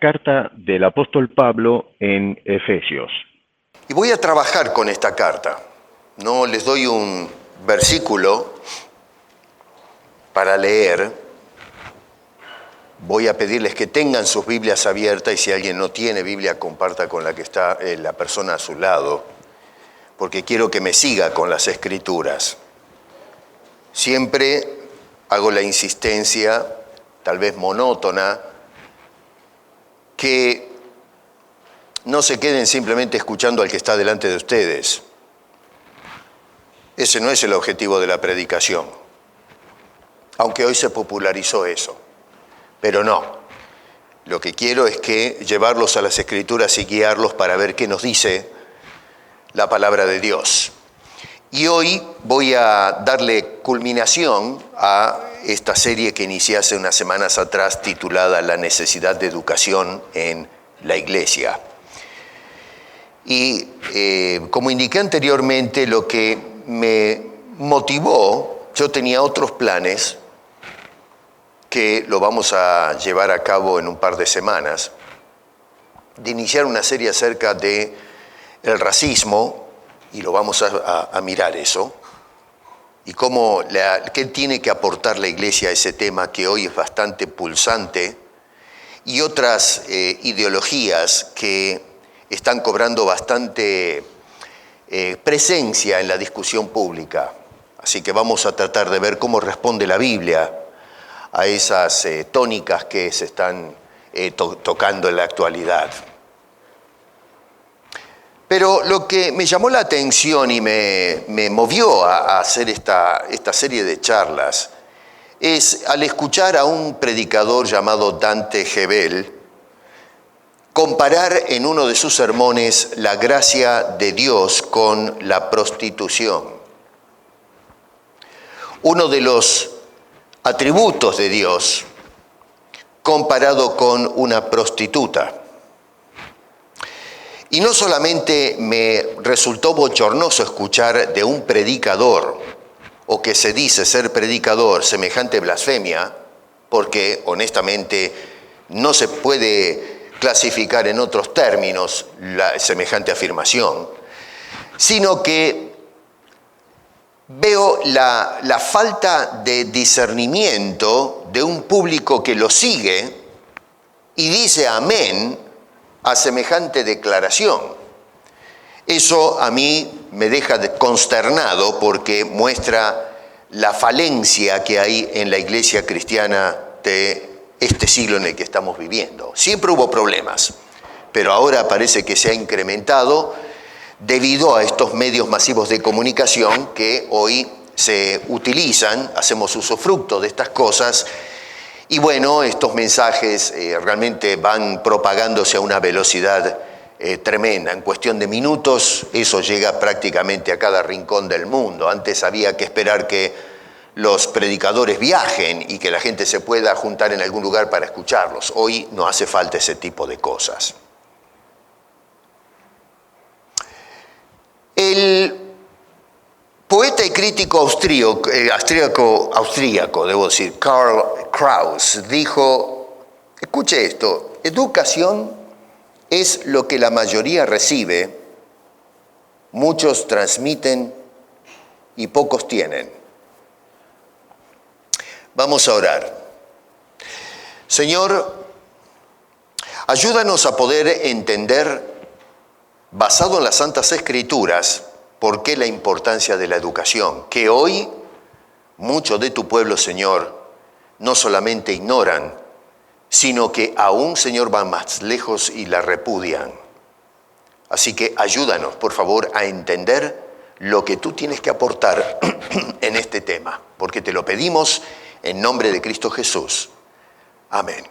Carta del apóstol Pablo en Efesios. Y voy a trabajar con esta carta. No les doy un versículo para leer. Voy a pedirles que tengan sus Biblias abiertas y si alguien no tiene Biblia, comparta con la que está la persona a su lado, porque quiero que me siga con las Escrituras. Siempre hago la insistencia, tal vez monótona, que no se queden simplemente escuchando al que está delante de ustedes. Ese no es el objetivo de la predicación, aunque hoy se popularizó eso. Pero no, lo que quiero es que llevarlos a las Escrituras y guiarlos para ver qué nos dice la palabra de Dios. Y hoy voy a darle culminación a esta serie que inicié hace unas semanas atrás titulada La necesidad de educación en la iglesia. Y como indiqué anteriormente, lo que me motivó, yo tenía otros planes que lo vamos a llevar a cabo en un par de semanas, de iniciar una serie acerca de el racismo, y lo vamos a mirar eso, y cómo qué tiene que aportar la iglesia a ese tema que hoy es bastante pulsante, y otras ideologías que están cobrando bastante presencia en la discusión pública. Así que vamos a tratar de ver cómo responde la Biblia a esas tónicas que se están tocando en la actualidad. Pero lo que me llamó la atención y me movió a hacer esta serie de charlas es al escuchar a un predicador llamado Dante Gebel comparar en uno de sus sermones la gracia de Dios con la prostitución. Uno de los atributos de Dios comparado con una prostituta. Y no solamente me resultó bochornoso escuchar de un predicador, o que se dice ser predicador, semejante blasfemia, porque honestamente no se puede clasificar en otros términos la semejante afirmación, sino que veo la falta de discernimiento de un público que lo sigue y dice amén a semejante declaración. Eso a mí me deja consternado porque muestra la falencia que hay en la iglesia cristiana de este siglo en el que estamos viviendo. Siempre hubo problemas, pero ahora parece que se ha incrementado debido a estos medios masivos de comunicación que hoy se utilizan, hacemos usufructo de estas cosas. Y bueno, estos mensajes realmente van propagándose a una velocidad tremenda. En cuestión de minutos, eso llega prácticamente a cada rincón del mundo. Antes había que esperar que los predicadores viajen y que la gente se pueda juntar en algún lugar para escucharlos. Hoy no hace falta ese tipo de cosas. El poeta y crítico austríaco, debo decir, Karl Kraus, dijo, escuche esto, educación es lo que la mayoría recibe, muchos transmiten y pocos tienen. Vamos a orar. Señor, ayúdanos a poder entender, basado en las Santas Escrituras, por qué la importancia de la educación, que hoy muchos de tu pueblo, Señor, no solamente ignoran, sino que aún, Señor, van más lejos y la repudian. Así que ayúdanos, por favor, a entender lo que tú tienes que aportar en este tema, porque te lo pedimos en nombre de Cristo Jesús. Amén.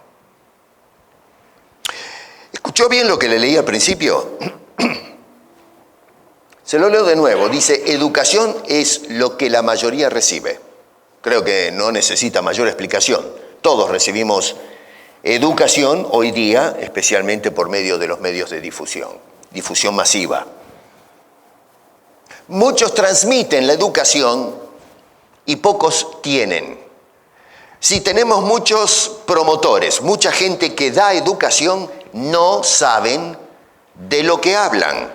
¿Escuchó bien lo que le leí al principio? Se lo leo de nuevo. Dice, educación es lo que la mayoría recibe. Creo que no necesita mayor explicación. Todos recibimos educación hoy día, especialmente por medio de los medios de difusión masiva. Muchos transmiten la educación y pocos tienen. Si tenemos muchos promotores, mucha gente que da educación, no saben de lo que hablan.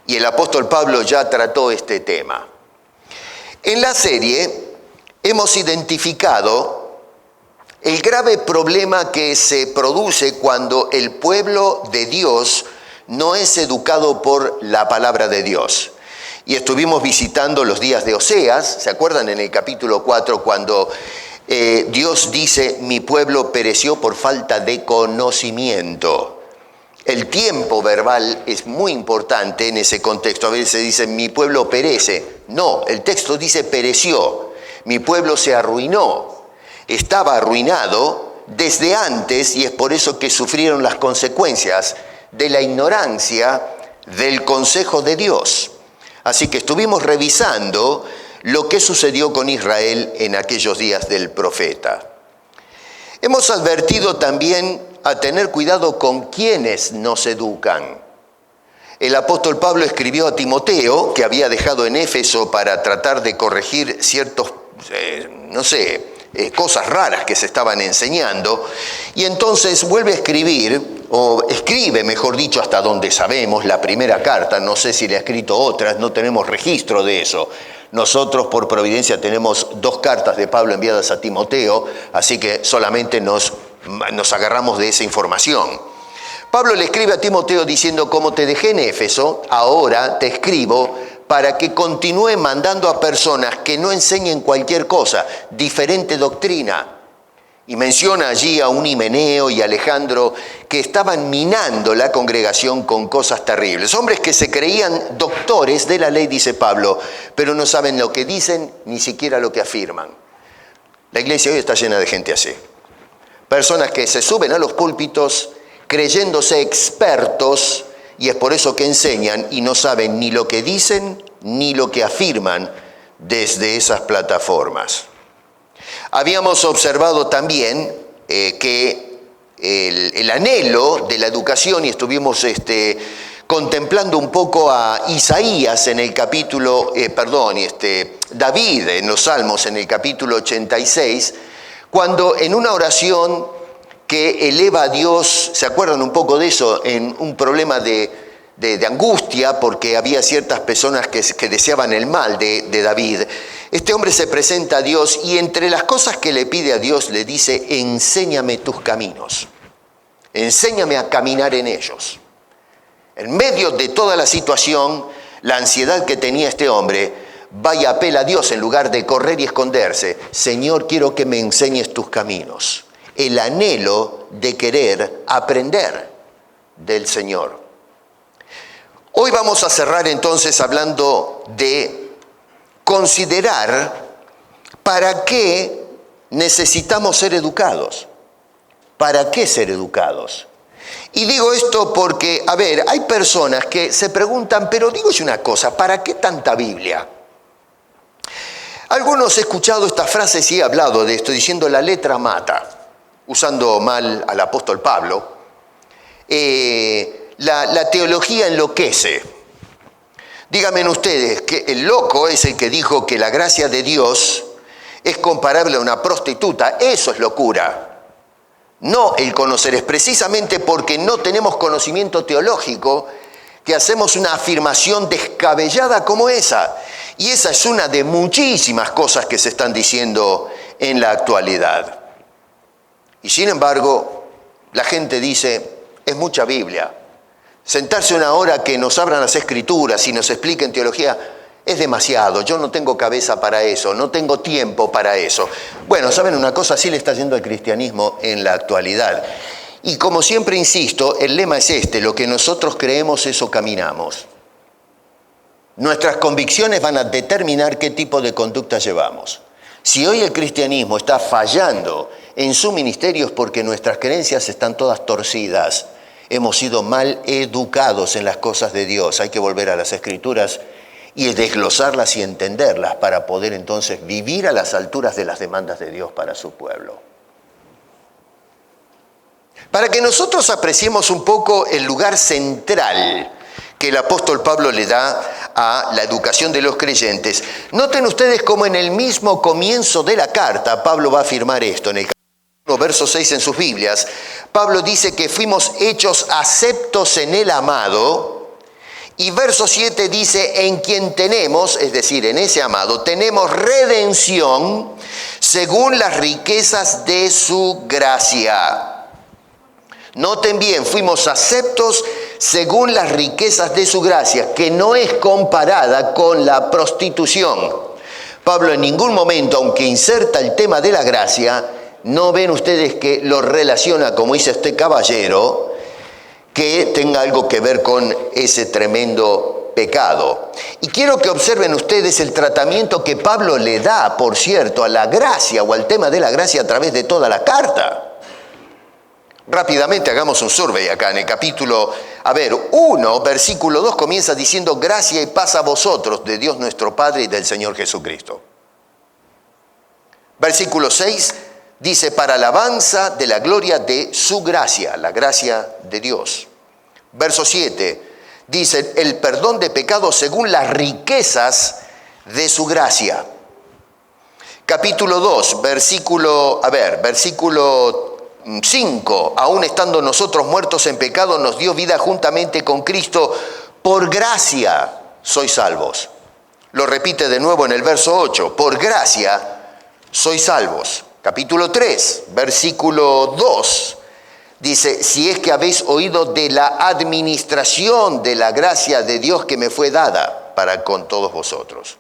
Y el apóstol Pablo ya trató este tema. En la serie hemos identificado el grave problema que se produce cuando el pueblo de Dios no es educado por la palabra de Dios. Y estuvimos visitando los días de Oseas, ¿se acuerdan en el capítulo 4 cuando Dios dice, mi pueblo pereció por falta de conocimiento? El tiempo verbal es muy importante en ese contexto. A veces dice, mi pueblo perece. No, el texto dice pereció. Mi pueblo se arruinó. Estaba arruinado desde antes y es por eso que sufrieron las consecuencias de la ignorancia del consejo de Dios. Así que estuvimos revisando lo que sucedió con Israel en aquellos días del profeta. Hemos advertido también a tener cuidado con quienes nos educan. El apóstol Pablo escribió a Timoteo, que había dejado en Éfeso para tratar de corregir ciertos, cosas raras que se estaban enseñando, y entonces vuelve a escribir, o escribe, mejor dicho, hasta donde sabemos, la primera carta. No sé si le ha escrito otras, no tenemos registro de eso. Nosotros por providencia tenemos 2 cartas de Pablo enviadas a Timoteo, así que solamente nos agarramos de esa información. Pablo le escribe a Timoteo diciendo, como te dejé en Éfeso, ahora te escribo para que continúe mandando a personas que no enseñen cualquier cosa, diferente doctrina. Y menciona allí a un Himeneo y Alejandro que estaban minando la congregación con cosas terribles. Hombres que se creían doctores de la ley, dice Pablo, pero no saben lo que dicen ni siquiera lo que afirman. La iglesia hoy está llena de gente así. Personas que se suben a los púlpitos creyéndose expertos y es por eso que enseñan y no saben ni lo que dicen ni lo que afirman desde esas plataformas. Habíamos observado también que el anhelo de la educación, y estuvimos contemplando un poco a Isaías en el capítulo, David en los Salmos en el capítulo 86, cuando en una oración que eleva a Dios, ¿se acuerdan un poco de eso? En un problema de angustia, porque había ciertas personas que deseaban el mal de David. Este hombre se presenta a Dios y entre las cosas que le pide a Dios le dice, enséñame tus caminos, enséñame a caminar en ellos. En medio de toda la situación, la ansiedad que tenía este hombre, vaya, apela a Dios en lugar de correr y esconderse. Señor, quiero que me enseñes tus caminos. El anhelo de querer aprender del Señor. Hoy vamos a cerrar entonces hablando de considerar para qué necesitamos ser educados. ¿Para qué ser educados? Y digo esto porque, hay personas que se preguntan, pero digo yo una cosa, ¿para qué tanta Biblia? Algunos he escuchado esta frase, sí he hablado de esto, diciendo la letra mata, usando mal al apóstol Pablo. La teología enloquece. Díganme ustedes, que el loco es el que dijo que la gracia de Dios es comparable a una prostituta. Eso es locura. No el conocer, es precisamente porque no tenemos conocimiento teológico que hacemos una afirmación descabellada como esa. Y esa es una de muchísimas cosas que se están diciendo en la actualidad. Y sin embargo, la gente dice, es mucha Biblia. Sentarse una hora que nos abran las Escrituras y nos expliquen teología es demasiado. Yo no tengo cabeza para eso, no tengo tiempo para eso. Bueno, ¿saben una cosa? Así le está yendo al cristianismo en la actualidad. Y como siempre insisto, el lema es lo que nosotros creemos, eso caminamos. Nuestras convicciones van a determinar qué tipo de conducta llevamos. Si hoy el cristianismo está fallando en su ministerio es porque nuestras creencias están todas torcidas. Hemos sido mal educados en las cosas de Dios. Hay que volver a las Escrituras y desglosarlas y entenderlas para poder entonces vivir a las alturas de las demandas de Dios para su pueblo. Para que nosotros apreciemos un poco el lugar central que el apóstol Pablo le da a la educación de los creyentes, noten ustedes cómo en el mismo comienzo de la carta Pablo va a afirmar esto. En el capítulo verso 6 en sus Biblias, Pablo dice que fuimos hechos aceptos en el amado, y verso 7 dice, en quien tenemos, es decir, en ese amado, tenemos redención según las riquezas de su gracia. Noten bien, fuimos aceptos según las riquezas de su gracia, que no es comparada con la prostitución. Pablo en ningún momento, aunque inserta el tema de la gracia, no ven ustedes que lo relaciona, como dice este caballero, que tenga algo que ver con ese tremendo pecado. Y quiero que observen ustedes el tratamiento que Pablo le da, por cierto, a la gracia o al tema de la gracia a través de toda la carta. Rápidamente hagamos un survey acá en el capítulo, 1, versículo 2 comienza diciendo gracia y paz a vosotros de Dios nuestro Padre y del Señor Jesucristo. Versículo 6 dice para alabanza de la gloria de su gracia, la gracia de Dios. Verso 7 dice el perdón de pecados según las riquezas de su gracia. Capítulo 2, versículo 5, aún estando nosotros muertos en pecado, nos dio vida juntamente con Cristo, por gracia sois salvos. Lo repite de nuevo en el verso 8, por gracia sois salvos. Capítulo 3, versículo 2, dice, si es que habéis oído de la administración de la gracia de Dios que me fue dada para con todos vosotros.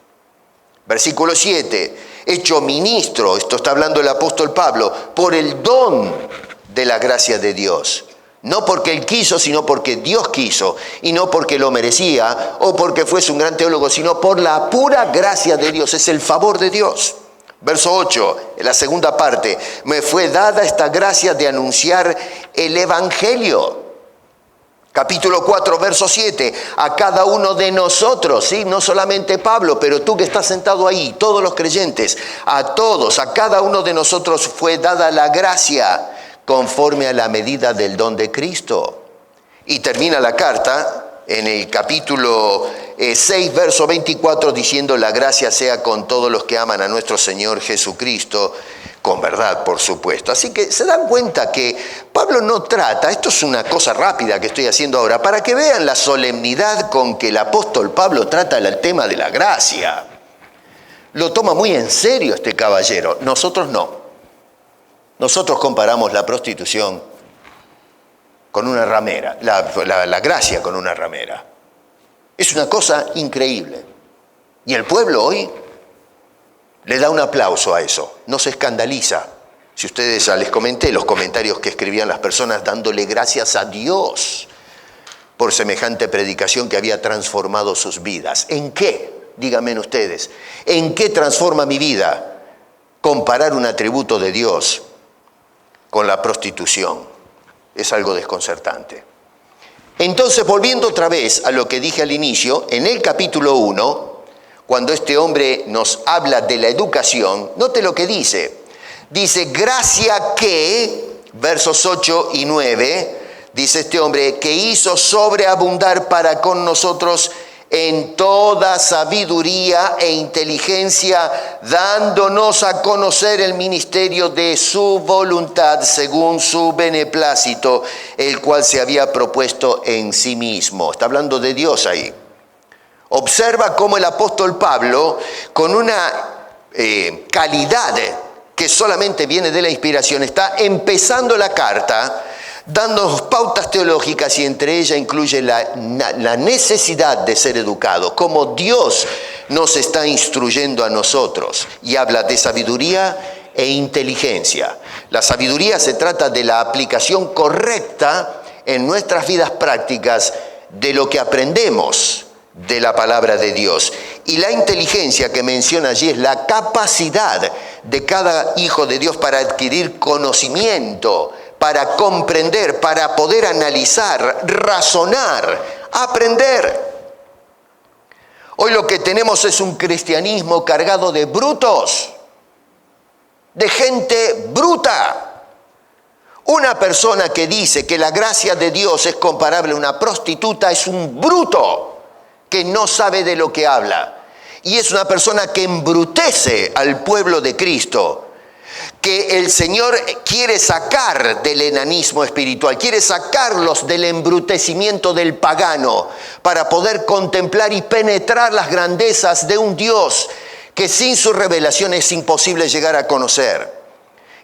Versículo 7, hecho ministro, esto está hablando el apóstol Pablo, por el don de la gracia de Dios. No porque él quiso, sino porque Dios quiso, y no porque lo merecía o porque fuese un gran teólogo, sino por la pura gracia de Dios, es el favor de Dios. Verso 8, en la segunda parte, me fue dada esta gracia de anunciar el Evangelio. Capítulo 4, verso 7, a cada uno de nosotros, ¿sí? No solamente Pablo, pero tú que estás sentado ahí, todos los creyentes, a todos, a cada uno de nosotros fue dada la gracia conforme a la medida del don de Cristo. Y termina la carta en el capítulo 6, verso 24, diciendo la gracia sea con todos los que aman a nuestro Señor Jesucristo, con verdad, por supuesto. Así que se dan cuenta que Pablo no trata, esto es una cosa rápida que estoy haciendo ahora, para que vean la solemnidad con que el apóstol Pablo trata el tema de la gracia. Lo toma muy en serio este caballero, nosotros no. Nosotros comparamos la prostitución con una ramera, la gracia con una ramera. Es una cosa increíble. Y el pueblo hoy le da un aplauso a eso, no se escandaliza. Si ustedes ya les comenté los comentarios que escribían las personas dándole gracias a Dios por semejante predicación que había transformado sus vidas. ¿En qué? Díganme ustedes, ¿en qué transforma mi vida comparar un atributo de Dios con la prostitución? Es algo desconcertante. Entonces, volviendo otra vez a lo que dije al inicio, en el capítulo 1, cuando este hombre nos habla de la educación, note lo que dice. Dice, gracia que, versos 8 y 9, dice este hombre, que hizo sobreabundar para con nosotros en toda sabiduría e inteligencia, dándonos a conocer el ministerio de su voluntad según su beneplácito, el cual se había propuesto en sí mismo. Está hablando de Dios ahí. Observa cómo el apóstol Pablo, con una calidad que solamente viene de la inspiración, está empezando la carta dándonos pautas teológicas y entre ellas incluye la necesidad de ser educado, como Dios nos está instruyendo a nosotros, y habla de sabiduría e inteligencia. La sabiduría se trata de la aplicación correcta en nuestras vidas prácticas de lo que aprendemos, de la palabra de Dios. Y la inteligencia que menciona allí es la capacidad de cada hijo de Dios para adquirir conocimiento, para comprender, para poder analizar, razonar, aprender. Hoy lo que tenemos es un cristianismo cargado de brutos, de gente bruta. Una persona que dice que la gracia de Dios es comparable a una prostituta es un bruto que no sabe de lo que habla. Y es una persona que embrutece al pueblo de Cristo, que el Señor quiere sacar del enanismo espiritual, quiere sacarlos del embrutecimiento del pagano para poder contemplar y penetrar las grandezas de un Dios que sin su revelación es imposible llegar a conocer.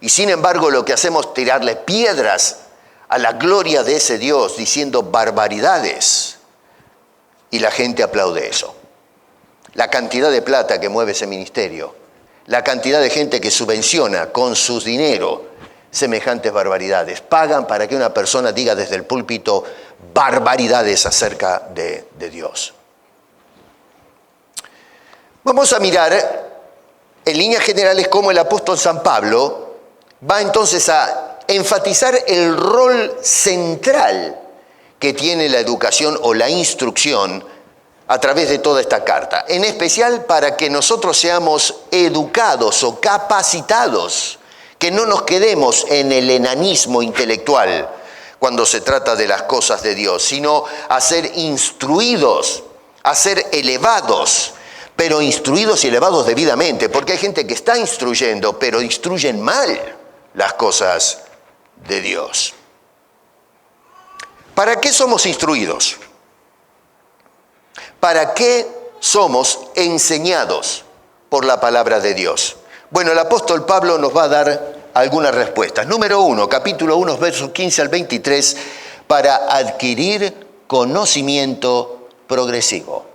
Y sin embargo lo que hacemos es tirarle piedras a la gloria de ese Dios diciendo barbaridades. Y la gente aplaude eso. La cantidad de plata que mueve ese ministerio, la cantidad de gente que subvenciona con su dinero semejantes barbaridades. Pagan para que una persona diga desde el púlpito barbaridades acerca de Dios. Vamos a mirar en líneas generales cómo el apóstol San Pablo va entonces a enfatizar el rol central que tiene la educación o la instrucción a través de toda esta carta, en especial para que nosotros seamos educados o capacitados, que no nos quedemos en el enanismo intelectual cuando se trata de las cosas de Dios, sino a ser instruidos, a ser elevados, pero instruidos y elevados debidamente, porque hay gente que está instruyendo, pero instruyen mal las cosas de Dios. ¿Para qué somos instruidos? ¿Para qué somos enseñados por la palabra de Dios? Bueno, el apóstol Pablo nos va a dar algunas respuestas. Número 1, capítulo 1, versos 15 al 23, para adquirir conocimiento progresivo.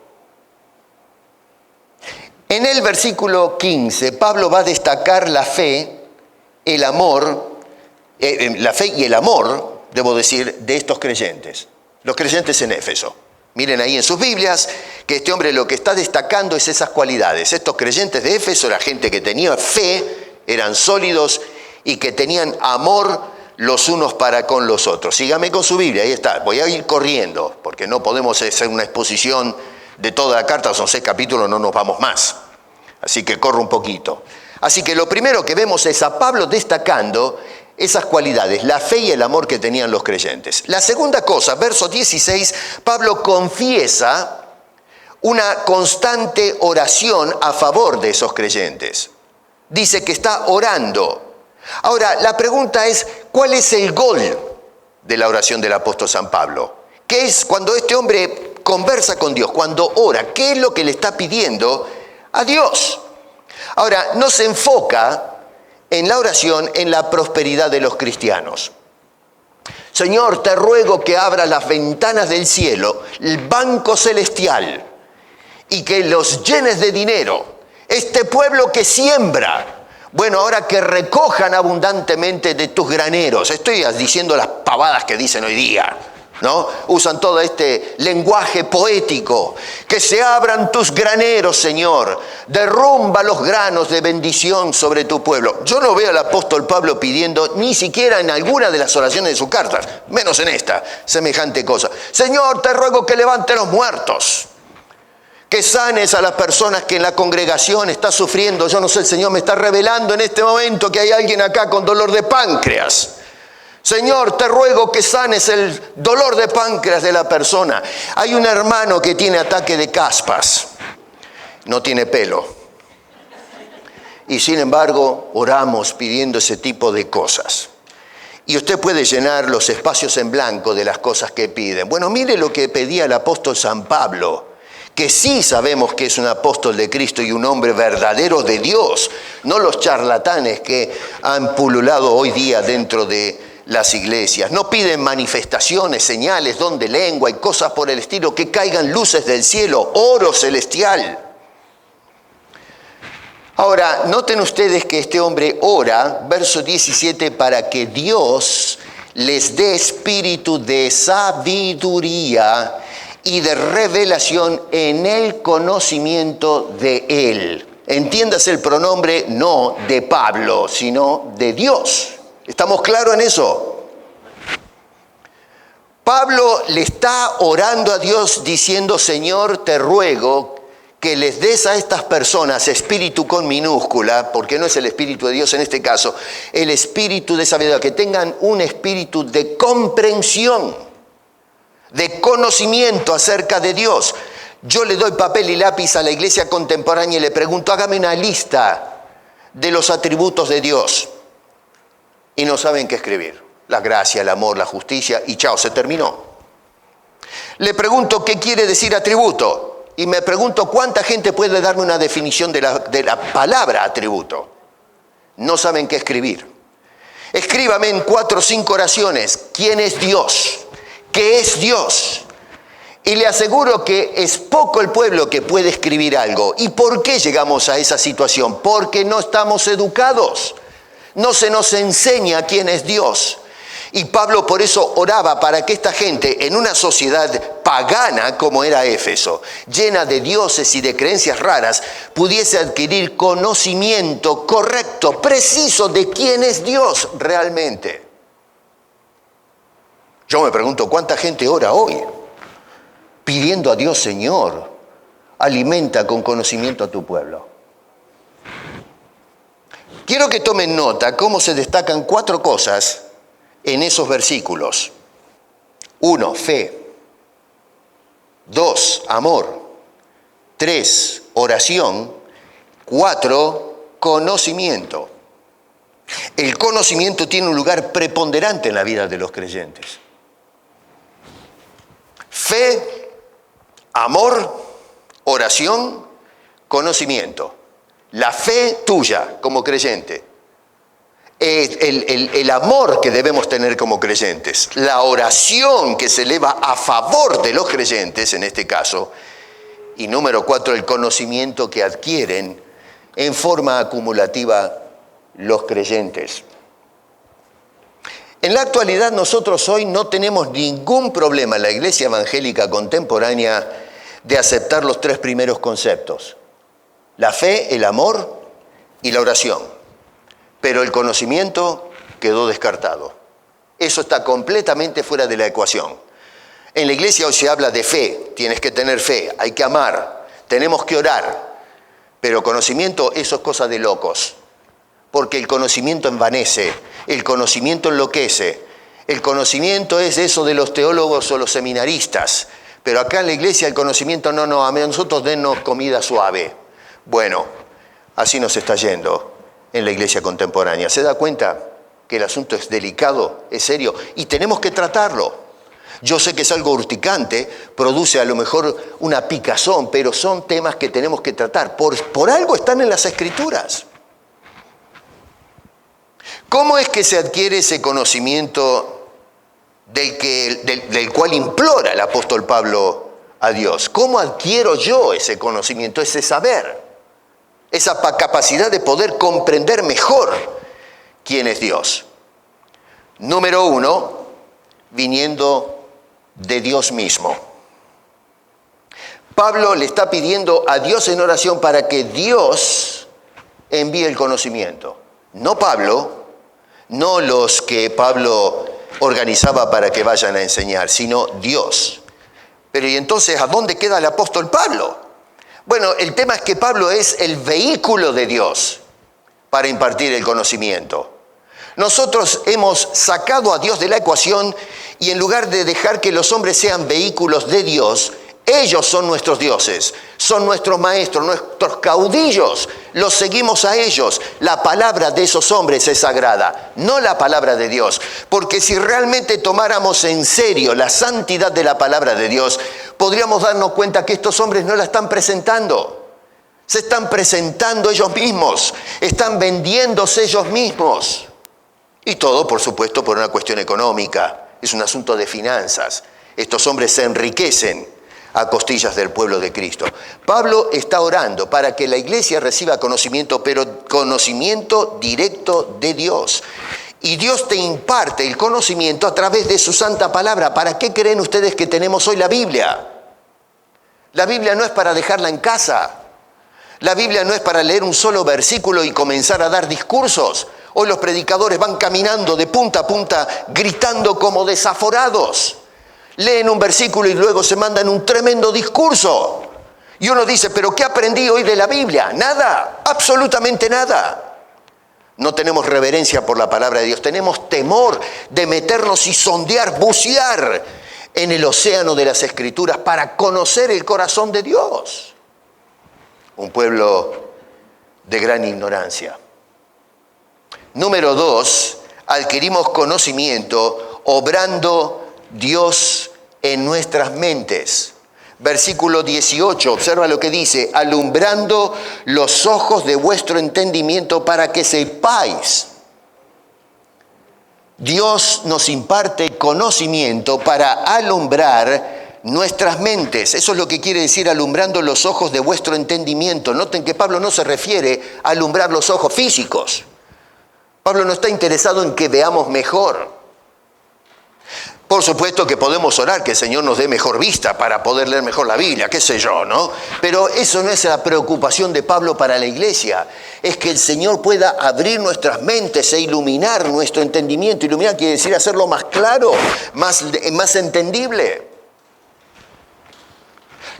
En el versículo 15, Pablo va a destacar la fe, el amor, la fe y el amor, debo decir, de estos creyentes, los creyentes en Éfeso. Miren ahí en sus Biblias que este hombre lo que está destacando es esas cualidades. Estos creyentes de Éfeso, la gente que tenía fe, eran sólidos y que tenían amor los unos para con los otros. Sígame con su Biblia, ahí está. Voy a ir corriendo porque no podemos hacer una exposición de toda la carta, son 6 capítulos, no nos vamos más. Así que corro un poquito. Así que lo primero que vemos es a Pablo destacando esas cualidades, la fe y el amor que tenían los creyentes. La segunda cosa, verso 16, Pablo confiesa una constante oración a favor de esos creyentes. Dice que está orando. Ahora, la pregunta es, ¿cuál es el gol de la oración del apóstol San Pablo? ¿Qué es cuando este hombre conversa con Dios, cuando ora? ¿Qué es lo que le está pidiendo a Dios? Ahora, no se enfoca en la oración en la prosperidad de los cristianos. Señor, te ruego que abras las ventanas del cielo, el banco celestial, y que los llenes de dinero. Este pueblo que siembra, bueno, ahora que recojan abundantemente de tus graneros. Estoy diciendo las pavadas que dicen hoy día, ¿no? Usan todo este lenguaje poético. Que se abran tus graneros, Señor. Derrumba los granos de bendición sobre tu pueblo. Yo no veo al apóstol Pablo pidiendo, ni siquiera en alguna de las oraciones de sus cartas, menos en esta, semejante cosa. Señor, te ruego que levante los muertos. Que sanes a las personas que en la congregación está sufriendo. Yo no sé, el Señor me está revelando en este momento que hay alguien acá con dolor de páncreas. Señor, te ruego que sanes el dolor de páncreas de la persona. Hay un hermano que tiene ataque de caspas, no tiene pelo. Y sin embargo, oramos pidiendo ese tipo de cosas. Y usted puede llenar los espacios en blanco de las cosas que piden. Bueno, mire lo que pedía el apóstol San Pablo, que sí sabemos que es un apóstol de Cristo y un hombre verdadero de Dios, no los charlatanes que han pululado hoy día dentro de las iglesias. No piden manifestaciones, señales, don de lengua y cosas por el estilo, que caigan luces del cielo, oro celestial. Ahora, noten ustedes que este hombre ora, verso 17, para que Dios les dé espíritu de sabiduría y de revelación en el conocimiento de Él. Entiéndase el pronombre no de Pablo, sino de Dios. ¿Estamos claros en eso? Pablo le está orando a Dios diciendo: Señor, te ruego que les des a estas personas espíritu con minúscula, porque no es el espíritu de Dios en este caso, el espíritu de sabiduría, que tengan un espíritu de comprensión, de conocimiento acerca de Dios. Yo le doy papel y lápiz a la iglesia contemporánea y le pregunto: hágame una lista de los atributos de Dios. Y no saben qué escribir. La gracia, el amor, la justicia, y chao, se terminó. Le pregunto qué quiere decir atributo. Y me pregunto cuánta gente puede darme una definición de la palabra atributo. No saben qué escribir. Escríbame en 4 o 5 oraciones: ¿quién es Dios? ¿Qué es Dios? Y le aseguro que es poco el pueblo que puede escribir algo. ¿Y por qué llegamos a esa situación? Porque no estamos educados. No se nos enseña quién es Dios. Y Pablo por eso oraba para que esta gente, en una sociedad pagana como era Éfeso, llena de dioses y de creencias raras, pudiese adquirir conocimiento correcto, preciso de quién es Dios realmente. Yo me pregunto cuánta gente ora hoy pidiendo a Dios: Señor, alimenta con conocimiento a tu pueblo. Quiero que tomen nota cómo se destacan 4 cosas en esos versículos. 1, fe. 2, amor. 3, oración. 4, conocimiento. El conocimiento tiene un lugar preponderante en la vida de los creyentes. Fe, amor, oración, conocimiento. La fe tuya como creyente. El amor que debemos tener como creyentes, la oración que se eleva a favor de los creyentes en este caso, y número 4, el conocimiento que adquieren en forma acumulativa los creyentes. En la actualidad nosotros hoy no tenemos ningún problema en la iglesia evangélica contemporánea de aceptar los 3 primeros conceptos: la fe, el amor y la oración. Pero el conocimiento quedó descartado. Eso está completamente fuera de la ecuación. En la iglesia hoy se habla de fe. Tienes que tener fe, hay que amar, tenemos que orar. Pero conocimiento, eso es cosa de locos. Porque el conocimiento envanece, el conocimiento enloquece. El conocimiento es eso de los teólogos o los seminaristas. Pero acá en la iglesia el conocimiento no, a nosotros dennos comida suave. Bueno, así nos está yendo en la iglesia contemporánea. ¿Se da cuenta que el asunto es delicado, es serio y tenemos que tratarlo? Yo sé que es algo urticante, produce a lo mejor una picazón, pero son temas que tenemos que tratar. Por algo están en las Escrituras. ¿Cómo es que se adquiere ese conocimiento del cual implora el apóstol Pablo a Dios? ¿Cómo adquiero yo ese conocimiento, ese saber? Esa capacidad de poder comprender mejor quién es Dios. Número 1, viniendo de Dios mismo. Pablo le está pidiendo a Dios en oración para que Dios envíe el conocimiento. No Pablo, no los que Pablo organizaba para que vayan a enseñar, sino Dios. Pero ¿y entonces a dónde queda el apóstol Pablo? Bueno, el tema es que Pablo es el vehículo de Dios para impartir el conocimiento. Nosotros hemos sacado a Dios de la ecuación y en lugar de dejar que los hombres sean vehículos de Dios, ellos son nuestros dioses, son nuestros maestros, nuestros caudillos. Los seguimos a ellos. La palabra de esos hombres es sagrada, no la palabra de Dios. Porque si realmente tomáramos en serio la santidad de la palabra de Dios, podríamos darnos cuenta que estos hombres no la están presentando. Se están presentando ellos mismos, están vendiéndose ellos mismos. Y todo, por supuesto, por una cuestión económica. Es un asunto de finanzas. Estos hombres se enriquecen a costillas del pueblo de Cristo. Pablo está orando para que la iglesia reciba conocimiento, pero conocimiento directo de Dios. Y Dios te imparte el conocimiento a través de su santa palabra. ¿Para qué creen ustedes que tenemos hoy la Biblia? La Biblia no es para dejarla en casa. La Biblia no es para leer un solo versículo y comenzar a dar discursos. Hoy los predicadores van caminando de punta a punta, gritando como desaforados. Leen un versículo y luego se mandan un tremendo discurso. Y uno dice, ¿pero qué aprendí hoy de la Biblia? Nada, absolutamente nada. No tenemos reverencia por la palabra de Dios, tenemos temor de meternos y sondear, bucear en el océano de las Escrituras para conocer el corazón de Dios. Un pueblo de gran ignorancia. Número 2, adquirimos conocimiento obrando Dios en nuestras mentes. Versículo 18, observa lo que dice, alumbrando los ojos de vuestro entendimiento para que sepáis. Dios nos imparte conocimiento para alumbrar nuestras mentes. Eso es lo que quiere decir alumbrando los ojos de vuestro entendimiento. Noten que Pablo no se refiere a alumbrar los ojos físicos. Pablo no está interesado en que veamos mejor. Por supuesto que podemos orar que el Señor nos dé mejor vista para poder leer mejor la Biblia, qué sé yo, ¿no? Pero eso no es la preocupación de Pablo para la iglesia. Es que el Señor pueda abrir nuestras mentes e iluminar nuestro entendimiento. Iluminar quiere decir hacerlo más claro, más entendible.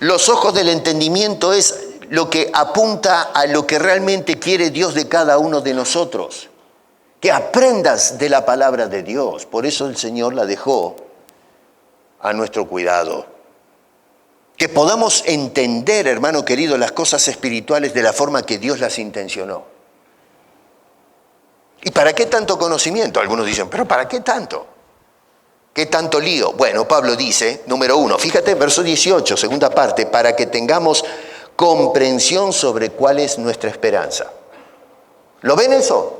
Los ojos del entendimiento es lo que apunta a lo que realmente quiere Dios de cada uno de nosotros. Que aprendas de la palabra de Dios. Por eso el Señor la dejó a nuestro cuidado. Que podamos entender, hermano querido, las cosas espirituales de la forma que Dios las intencionó. ¿Y para qué tanto conocimiento? Algunos dicen, ¿pero para qué tanto? ¿Qué tanto lío? Bueno, Pablo dice, número 1, fíjate, verso 18, segunda parte, para que tengamos comprensión sobre cuál es nuestra esperanza. ¿Lo ven eso?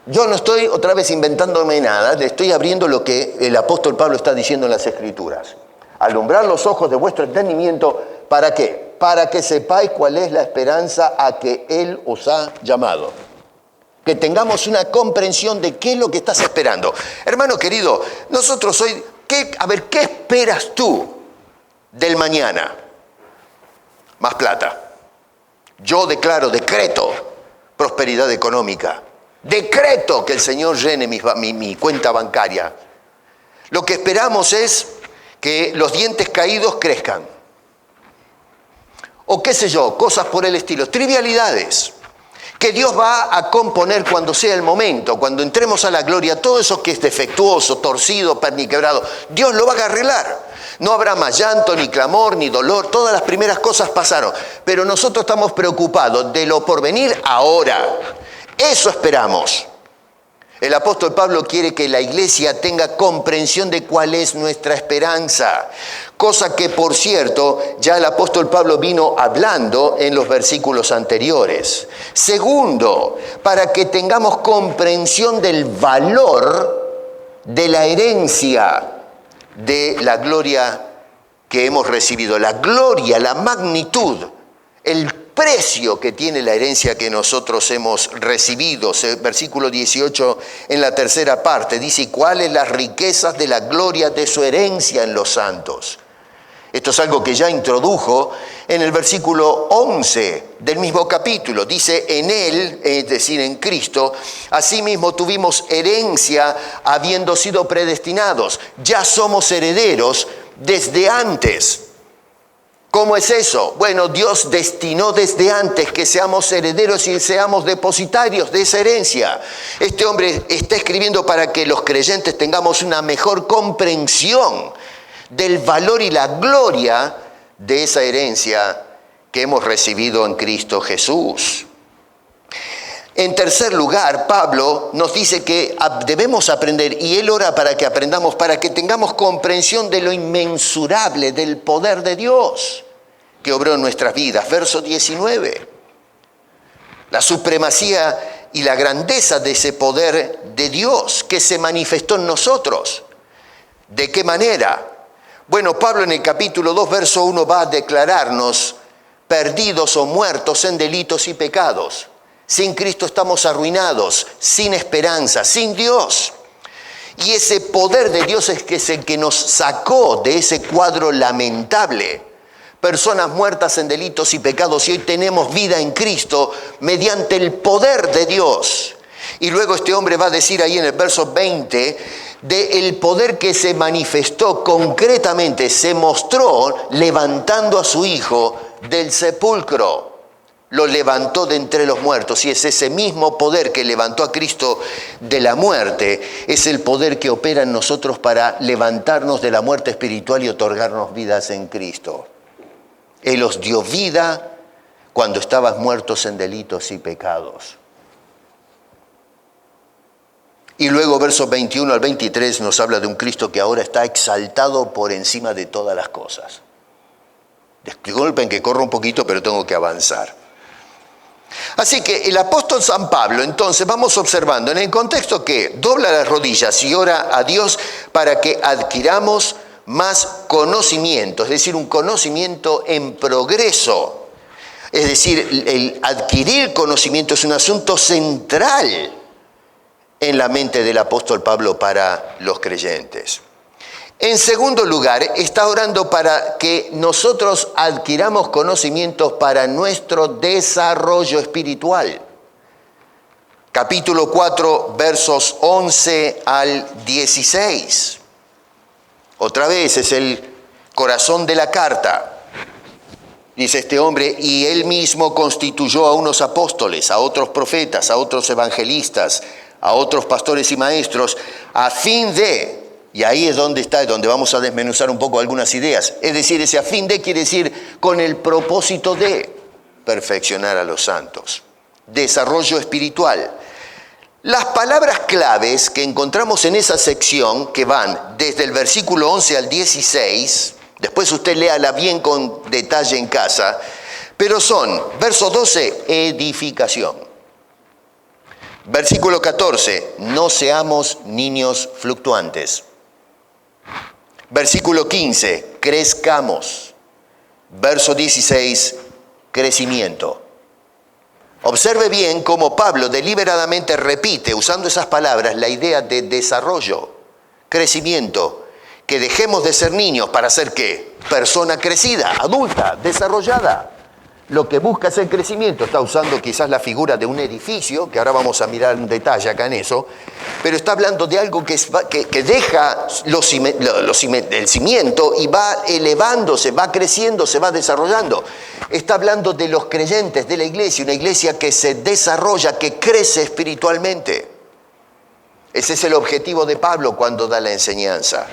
Yo no estoy otra vez inventándome nada, le estoy abriendo lo que el apóstol Pablo está diciendo en las Escrituras. Alumbrar los ojos de vuestro entendimiento, ¿para qué? Para que sepáis cuál es la esperanza a que Él os ha llamado. Que tengamos una comprensión de qué es lo que estás esperando. Hermano querido, nosotros hoy, ¿qué esperas tú del mañana? Más plata. Yo decreto prosperidad económica. Decreto que el Señor llene mi cuenta bancaria. Lo que esperamos es que los dientes caídos crezcan. O qué sé yo, cosas por el estilo, trivialidades. Que Dios va a componer cuando sea el momento, cuando entremos a la gloria, todo eso que es defectuoso, torcido, perniquebrado, Dios lo va a arreglar. No habrá más llanto, ni clamor, ni dolor, todas las primeras cosas pasaron. Pero nosotros estamos preocupados de lo por venir ahora. Eso esperamos. El apóstol Pablo quiere que la iglesia tenga comprensión de cuál es nuestra esperanza. Cosa que, por cierto, ya el apóstol Pablo vino hablando en los versículos anteriores. Segundo, para que tengamos comprensión del valor de la herencia de la gloria que hemos recibido. La gloria, la magnitud, el precio que tiene la herencia que nosotros hemos recibido. Versículo 18 en la tercera parte dice, ¿cuáles las riquezas de la gloria de su herencia en los santos? Esto es algo que ya introdujo en el versículo 11 del mismo capítulo. Dice, en Él, es decir, en Cristo, asimismo tuvimos herencia habiendo sido predestinados. Ya somos herederos desde antes. ¿Cómo es eso? Bueno, Dios destinó desde antes que seamos herederos y seamos depositarios de esa herencia. Este hombre está escribiendo para que los creyentes tengamos una mejor comprensión del valor y la gloria de esa herencia que hemos recibido en Cristo Jesús. En tercer lugar, Pablo nos dice que debemos aprender, y él ora para que aprendamos, para que tengamos comprensión de lo inmensurable del poder de Dios que obró en nuestras vidas. Verso 19. La supremacía y la grandeza de ese poder de Dios que se manifestó en nosotros. ¿De qué manera? Bueno, Pablo en el capítulo 2, verso 1 va a declararnos perdidos o muertos en delitos y pecados. Sin Cristo estamos arruinados, sin esperanza, sin Dios. Y ese poder de Dios es el que nos sacó de ese cuadro lamentable personas muertas en delitos y pecados, y hoy tenemos vida en Cristo mediante el poder de Dios. Y luego este hombre va a decir ahí en el verso 20, del poder que se manifestó concretamente, se mostró levantando a su Hijo del sepulcro. Lo levantó de entre los muertos, y es ese mismo poder que levantó a Cristo de la muerte, es el poder que opera en nosotros para levantarnos de la muerte espiritual y otorgarnos vidas en Cristo. Él os dio vida cuando estabas muertos en delitos y pecados. Y luego versos 21 al 23 nos habla de un Cristo que ahora está exaltado por encima de todas las cosas. Disculpen que corro un poquito, pero tengo que avanzar. Así que el apóstol San Pablo, entonces, vamos observando en el contexto que dobla las rodillas y ora a Dios para que adquiramos más conocimiento, es decir, un conocimiento en progreso. Es decir, el adquirir conocimiento es un asunto central en la mente del apóstol Pablo para los creyentes. En segundo lugar, está orando para que nosotros adquiramos conocimientos para nuestro desarrollo espiritual. Capítulo 4, versos 11 al 16. Otra vez es el corazón de la carta. Dice este hombre, y él mismo constituyó a unos apóstoles, a otros profetas, a otros evangelistas, a otros pastores y maestros, a fin de... Y ahí es donde vamos a desmenuzar un poco algunas ideas. Es decir, ese a fin de quiere decir con el propósito de perfeccionar a los santos. Desarrollo espiritual. Las palabras claves que encontramos en esa sección, que van desde el versículo 11 al 16, después usted léala bien con detalle en casa, pero son, verso 12, edificación. Versículo 14, no seamos niños fluctuantes. Versículo 15, crezcamos. Verso 16, crecimiento. Observe bien cómo Pablo deliberadamente repite, usando esas palabras, la idea de desarrollo, crecimiento, que dejemos de ser niños para ser ¿qué? Persona crecida, adulta, desarrollada. Lo que busca es el crecimiento. Está usando quizás la figura de un edificio, que ahora vamos a mirar en detalle acá en eso, pero está hablando de algo que deja el cimiento y va elevándose, va creciendo, se va desarrollando. Está hablando de los creyentes, de la iglesia, una iglesia que se desarrolla, que crece espiritualmente. Ese es el objetivo de Pablo cuando da la enseñanza.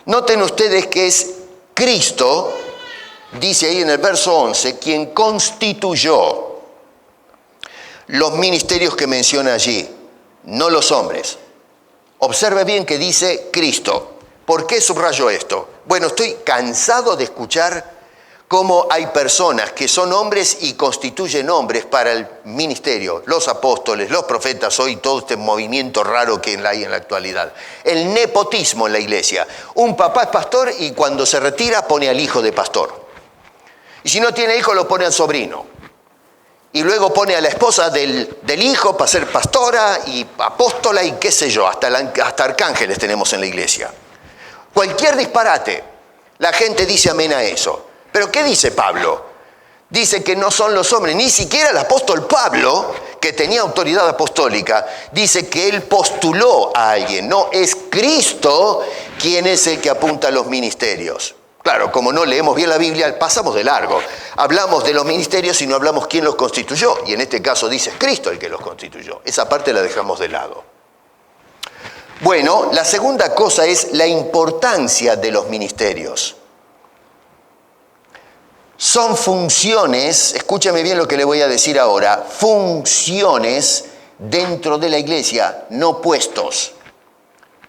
Noten ustedes que es Cristo, dice ahí en el verso 11, quien constituyó los ministerios que menciona allí, no los hombres. Observe bien que dice Cristo. ¿Por qué subrayo esto? Bueno, estoy cansado de escuchar cómo hay personas que son hombres y constituyen hombres para el ministerio. Los apóstoles, los profetas, hoy todo este movimiento raro que hay en la actualidad. El nepotismo en la iglesia. Un papá es pastor y cuando se retira pone al hijo de pastor. Y si no tiene hijo, lo pone al sobrino. Y luego pone a la esposa del hijo para ser pastora y apóstola y qué sé yo, hasta arcángeles tenemos en la iglesia. Cualquier disparate, la gente dice amén a eso. ¿Pero qué dice Pablo? Dice que no son los hombres, ni siquiera el apóstol Pablo, que tenía autoridad apostólica, dice que él postuló a alguien. No, es Cristo quien es el que apunta a los ministerios. Claro, como no leemos bien la Biblia, pasamos de largo. Hablamos de los ministerios y no hablamos quién los constituyó. Y en este caso dice Cristo el que los constituyó. Esa parte la dejamos de lado. Bueno, la segunda cosa es la importancia de los ministerios. Son funciones, escúchame bien lo que le voy a decir ahora, funciones dentro de la iglesia, no puestos.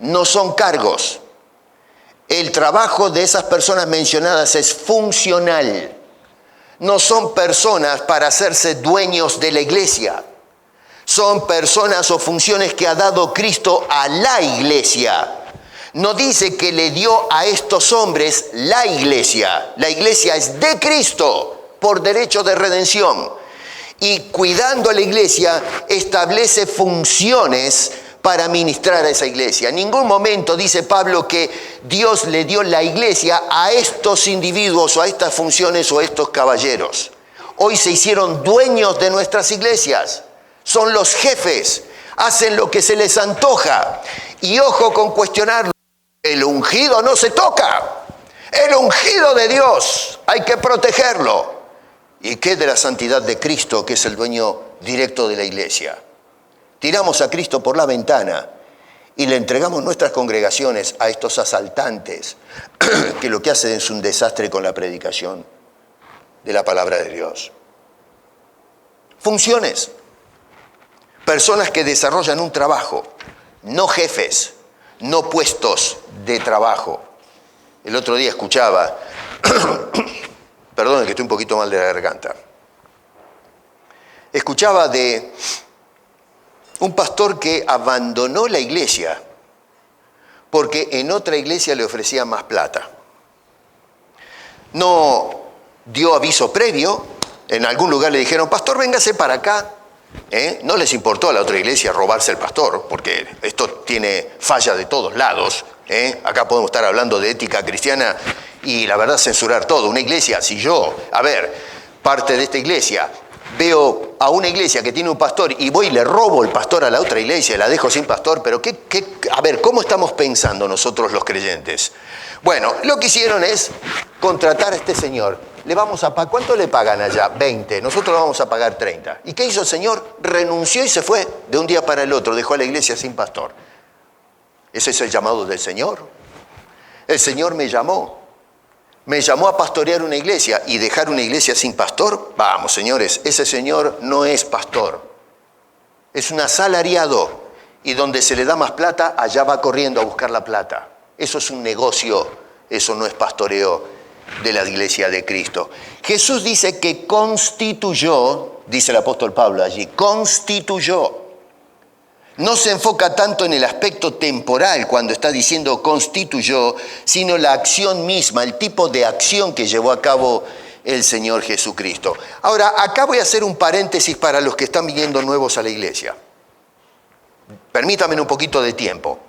No son cargos. El trabajo de esas personas mencionadas es funcional. No son personas para hacerse dueños de la iglesia. Son personas o funciones que ha dado Cristo a la iglesia. No dice que le dio a estos hombres la iglesia. La iglesia es de Cristo por derecho de redención. Y cuidando a la iglesia establece funciones para ministrar a esa iglesia. En ningún momento dice Pablo que Dios le dio la iglesia a estos individuos o a estas funciones o a estos caballeros. Hoy se hicieron dueños de nuestras iglesias. Son los jefes. Hacen lo que se les antoja. Y ojo con cuestionarlo. El ungido no se toca. El ungido de Dios hay que protegerlo. ¿Y qué de la santidad de Cristo, que es el dueño directo de la iglesia? Tiramos a Cristo por la ventana y le entregamos nuestras congregaciones a estos asaltantes que lo que hacen es un desastre con la predicación de la palabra de Dios. Funciones. Personas que desarrollan un trabajo, no jefes, no puestos de trabajo. El otro día escuchaba, perdón que estoy un poquito mal de la garganta, escuchaba de un pastor que abandonó la iglesia porque en otra iglesia le ofrecían más plata. No dio aviso previo, en algún lugar le dijeron, pastor, véngase para acá. No les importó a la otra iglesia robarse el pastor, porque esto tiene falla de todos lados. Acá podemos estar hablando de ética cristiana y la verdad censurar todo. Una iglesia, si yo, parte de esta iglesia, veo a una iglesia que tiene un pastor y voy y le robo el pastor a la otra iglesia y la dejo sin pastor, pero ¿cómo estamos pensando nosotros los creyentes? Bueno, lo que hicieron es contratar a este señor. Le vamos a pagar, ¿cuánto le pagan allá? 20, nosotros le vamos a pagar 30. ¿Y qué hizo el señor? Renunció y se fue de un día para el otro, dejó a la iglesia sin pastor. ¿Ese es el llamado del Señor? El Señor me llamó a pastorear una iglesia y dejar una iglesia sin pastor. Vamos, señores, ese señor no es pastor. Es un asalariado y donde se le da más plata, allá va corriendo a buscar la plata. Eso es un negocio, eso no es pastoreo de la iglesia de Cristo. Jesús dice que constituyó, dice el apóstol Pablo allí, constituyó. No se enfoca tanto en el aspecto temporal cuando está diciendo constituyó, sino la acción misma, el tipo de acción que llevó a cabo el Señor Jesucristo. Ahora, acá voy a hacer un paréntesis para los que están viniendo nuevos a la iglesia. Permítanme un poquito de tiempo.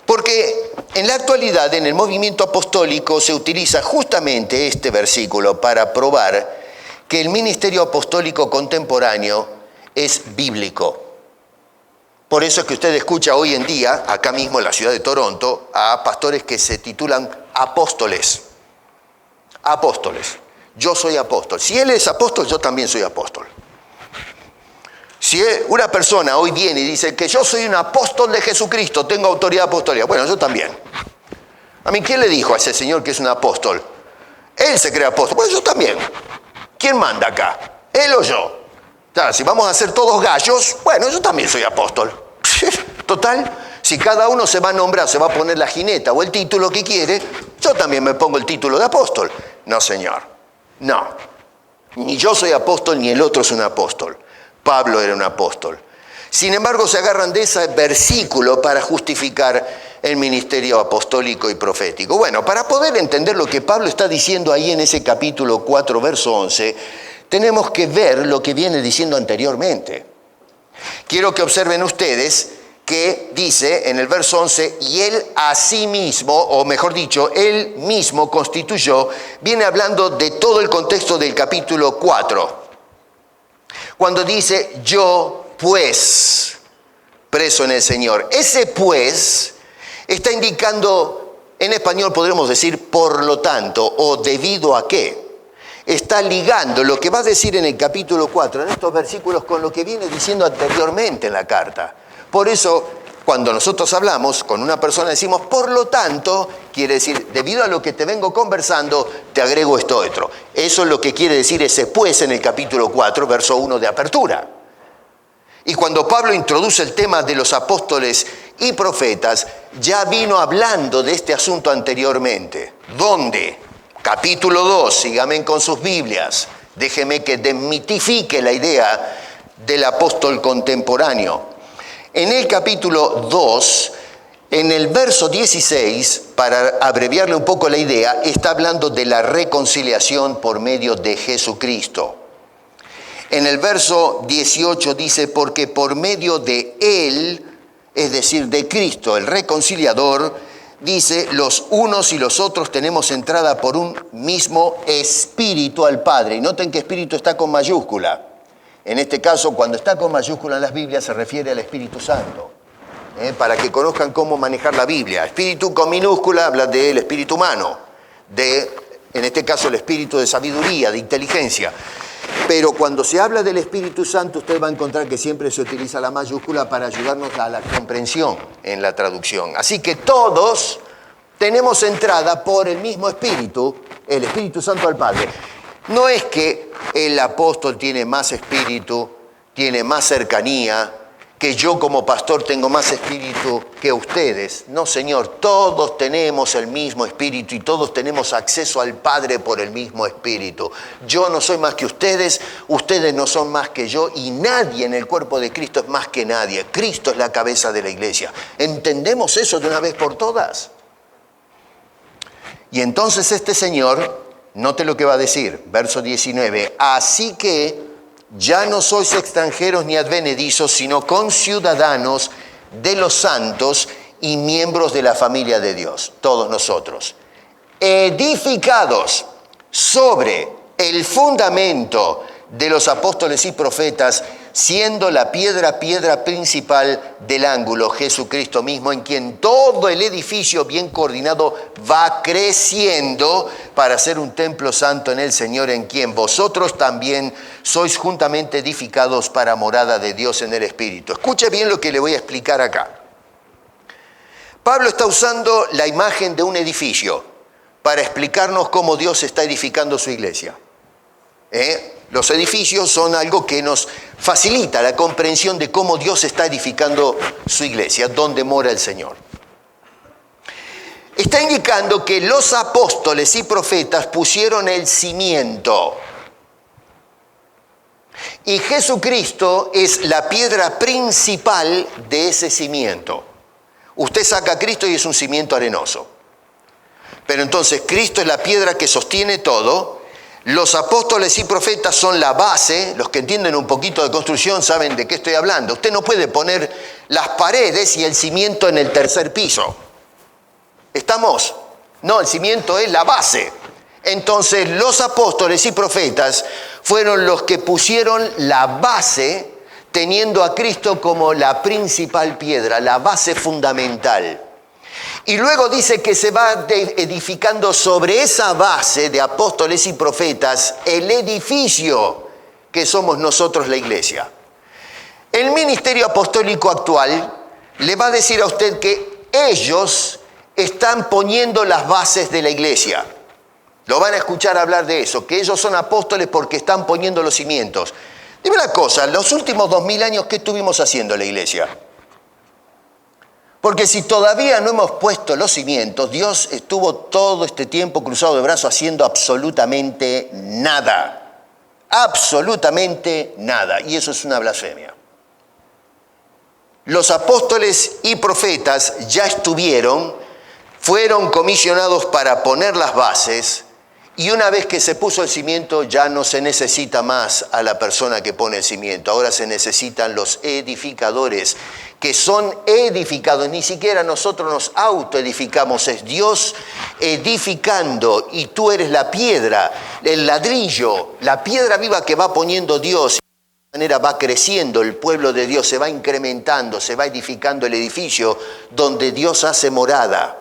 Porque en la actualidad, en el movimiento apostólico, se utiliza justamente este versículo para probar que el ministerio apostólico contemporáneo es bíblico. Por eso es que usted escucha hoy en día, acá mismo en la ciudad de Toronto, a pastores que se titulan apóstoles. Apóstoles. Yo soy apóstol. Si él es apóstol, yo también soy apóstol. Si una persona hoy viene y dice que yo soy un apóstol de Jesucristo, tengo autoridad apostólica, bueno, yo también. A mí, ¿quién le dijo a ese señor que es un apóstol? Él se cree apóstol, bueno, yo también. ¿Quién manda acá? ¿Él o yo? Claro, si vamos a ser todos gallos, bueno, yo también soy apóstol. Total, si cada uno se va a nombrar, se va a poner la jineta o el título que quiere, yo también me pongo el título de apóstol. No, señor, no. Ni yo soy apóstol, ni el otro es un apóstol. Pablo era un apóstol. Sin embargo, se agarran de ese versículo para justificar el ministerio apostólico y profético. Bueno, para poder entender lo que Pablo está diciendo ahí en ese capítulo 4, verso 11, tenemos que ver lo que viene diciendo anteriormente. Quiero que observen ustedes que dice en el verso 11, y él a sí mismo, o mejor dicho, él mismo constituyó, viene hablando de todo el contexto del capítulo 4. Cuando dice, yo pues, preso en el Señor. Ese pues está indicando, en español podremos decir por lo tanto, o debido a qué. Está ligando lo que va a decir en el capítulo 4, en estos versículos, con lo que viene diciendo anteriormente en la carta. Por eso, cuando nosotros hablamos con una persona, decimos, por lo tanto, quiere decir, debido a lo que te vengo conversando, te agrego esto otro. Eso es lo que quiere decir ese pues en el capítulo 4, verso 1 de apertura. Y cuando Pablo introduce el tema de los apóstoles y profetas, ya vino hablando de este asunto anteriormente. ¿Dónde? Capítulo 2, síganme con sus Biblias. Déjeme que desmitifique la idea del apóstol contemporáneo. En el capítulo 2, en el verso 16, para abreviarle un poco la idea, está hablando de la reconciliación por medio de Jesucristo. En el verso 18 dice, porque por medio de Él es decir, de Cristo, el reconciliador, dice, los unos y los otros tenemos entrada por un mismo espíritu al Padre. Y noten que espíritu está con mayúscula. En este caso, cuando está con mayúscula en las Biblias, se refiere al Espíritu Santo. Para que conozcan cómo manejar la Biblia. Espíritu con minúscula habla del espíritu humano, en este caso el espíritu de sabiduría, de inteligencia. Pero cuando se habla del Espíritu Santo, usted va a encontrar que siempre se utiliza la mayúscula para ayudarnos a la comprensión en la traducción. Así que todos tenemos entrada por el mismo Espíritu, el Espíritu Santo al Padre. No es que el apóstol tiene más espíritu, tiene más cercanía, que yo como pastor tengo más espíritu que ustedes. No, Señor, todos tenemos el mismo espíritu y todos tenemos acceso al Padre por el mismo espíritu. Yo no soy más que ustedes, ustedes no son más que yo y nadie en el cuerpo de Cristo es más que nadie. Cristo es la cabeza de la iglesia. ¿Entendemos eso de una vez por todas? Y entonces este Señor, note lo que va a decir, verso 19, así que ya no sois extranjeros ni advenedizos, sino conciudadanos de los santos y miembros de la familia de Dios, todos nosotros, edificados sobre el fundamento de los apóstoles y profetas, siendo la piedra principal del ángulo, Jesucristo mismo, en quien todo el edificio bien coordinado va creciendo para ser un templo santo en el Señor, en quien vosotros también sois juntamente edificados para morada de Dios en el Espíritu. Escuche bien lo que le voy a explicar acá. Pablo está usando la imagen de un edificio para explicarnos cómo Dios está edificando su iglesia. Los edificios son algo que nos facilita la comprensión de cómo Dios está edificando su iglesia, donde mora el Señor. Está indicando que los apóstoles y profetas pusieron el cimiento. Y Jesucristo es la piedra principal de ese cimiento. Usted saca a Cristo y es un cimiento arenoso. Pero entonces Cristo es la piedra que sostiene todo. Los apóstoles y profetas son la base. Los que entienden un poquito de construcción saben de qué estoy hablando. Usted no puede poner las paredes y el cimiento en el tercer piso. ¿Estamos? No, el cimiento es la base. Entonces los apóstoles y profetas fueron los que pusieron la base, teniendo a Cristo como la principal piedra, la base fundamental. Y luego dice que se va edificando sobre esa base de apóstoles y profetas el edificio que somos nosotros la iglesia. El ministerio apostólico actual le va a decir a usted que ellos están poniendo las bases de la iglesia. Lo van a escuchar hablar de eso, que ellos son apóstoles porque están poniendo los cimientos. Dime una cosa, los últimos 2000 años, ¿qué estuvimos haciendo la iglesia? Porque si todavía no hemos puesto los cimientos, Dios estuvo todo este tiempo cruzado de brazos haciendo absolutamente nada. Absolutamente nada. Y eso es una blasfemia. Los apóstoles y profetas ya fueron comisionados para poner las bases, y una vez que se puso el cimiento ya no se necesita más a la persona que pone el cimiento. Ahora se necesitan los edificadores, que son edificados. Ni siquiera nosotros nos autoedificamos, es Dios edificando, y tú eres la piedra, el ladrillo, la piedra viva que va poniendo Dios. De esta manera va creciendo el pueblo de Dios, se va incrementando, se va edificando el edificio donde Dios hace morada.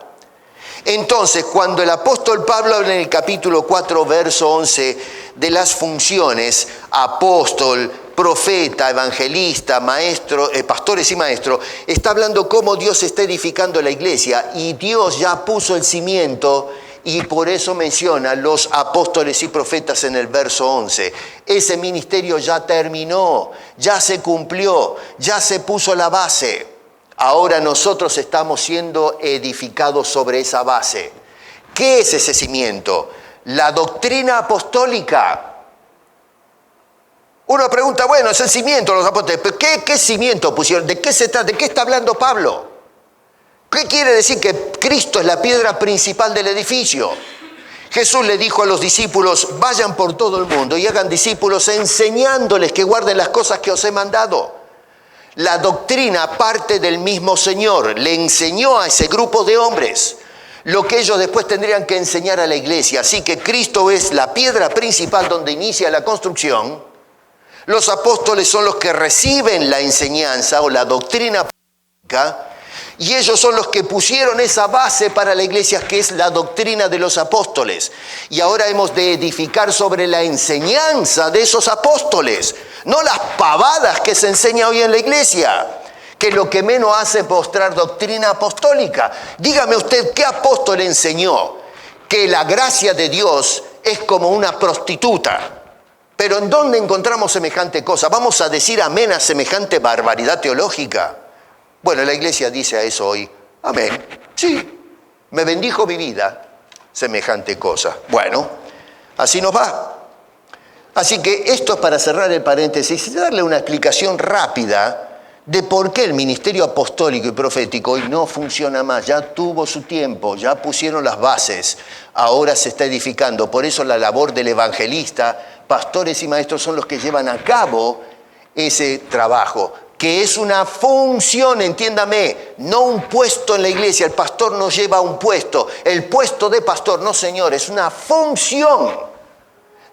Entonces, cuando el apóstol Pablo habla en el capítulo 4, verso 11, de las funciones, apóstol, profeta, evangelista, maestro, pastores y maestros, está hablando cómo Dios está edificando la iglesia, y Dios ya puso el cimiento, y por eso menciona los apóstoles y profetas en el verso 11. Ese ministerio ya terminó, ya se cumplió, ya se puso la base. Ahora nosotros estamos siendo edificados sobre esa base. ¿Qué es ese cimiento? La doctrina apostólica. Uno pregunta, bueno, es el cimiento de los apóstoles, pero ¿qué cimiento pusieron? ¿De qué se trata? ¿De qué está hablando Pablo? ¿Qué quiere decir que Cristo es la piedra principal del edificio? Jesús le dijo a los discípulos, vayan por todo el mundo y hagan discípulos enseñándoles que guarden las cosas que os he mandado. La doctrina parte del mismo Señor. Le enseñó a ese grupo de hombres lo que ellos después tendrían que enseñar a la iglesia. Así que Cristo es la piedra principal donde inicia la construcción. Los apóstoles son los que reciben la enseñanza o la doctrina política, y ellos son los que pusieron esa base para la iglesia, que es la doctrina de los apóstoles. Y ahora hemos de edificar sobre la enseñanza de esos apóstoles, no las pavadas que se enseña hoy en la iglesia, que lo que menos hace es mostrar doctrina apostólica. Dígame usted, ¿qué apóstol enseñó que la gracia de Dios es como una prostituta? Pero ¿en dónde encontramos semejante cosa? ¿Vamos a decir amén a semejante barbaridad teológica? Bueno, la iglesia dice a eso hoy, amén. Sí, me bendijo mi vida, semejante cosa. Bueno, así nos va. Así que esto es para cerrar el paréntesis y darle una explicación rápida de por qué el ministerio apostólico y profético hoy no funciona más. Ya tuvo su tiempo, ya pusieron las bases, ahora se está edificando. Por eso la labor del evangelista, pastores y maestros son los que llevan a cabo ese trabajo, que es una función, entiéndame, no un puesto en la iglesia. El pastor no lleva un puesto, el puesto de pastor, no señor, es una función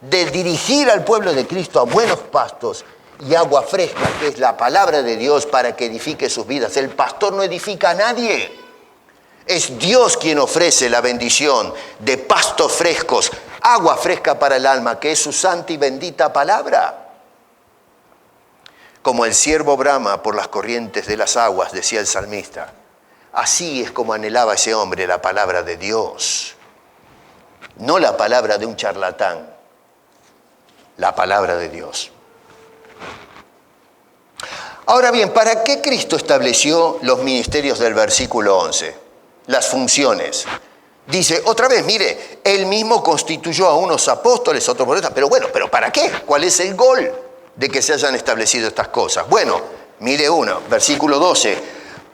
de dirigir al pueblo de Cristo a buenos pastos y agua fresca, que es la palabra de Dios, para que edifique sus vidas. El pastor no edifica a nadie. Es Dios quien ofrece la bendición de pastos frescos, agua fresca para el alma, que es su santa y bendita palabra. Como el ciervo brama por las corrientes de las aguas, decía el salmista, así es como anhelaba ese hombre la palabra de Dios. No la palabra de un charlatán, la palabra de Dios. Ahora bien, ¿para qué Cristo estableció los ministerios del versículo 11? Las funciones. Dice, otra vez, mire, Él mismo constituyó a unos apóstoles, a otros profetas, pero bueno, ¿pero para qué? ¿Cuál es el gol de que se hayan establecido estas cosas? Bueno, mire uno, versículo 12,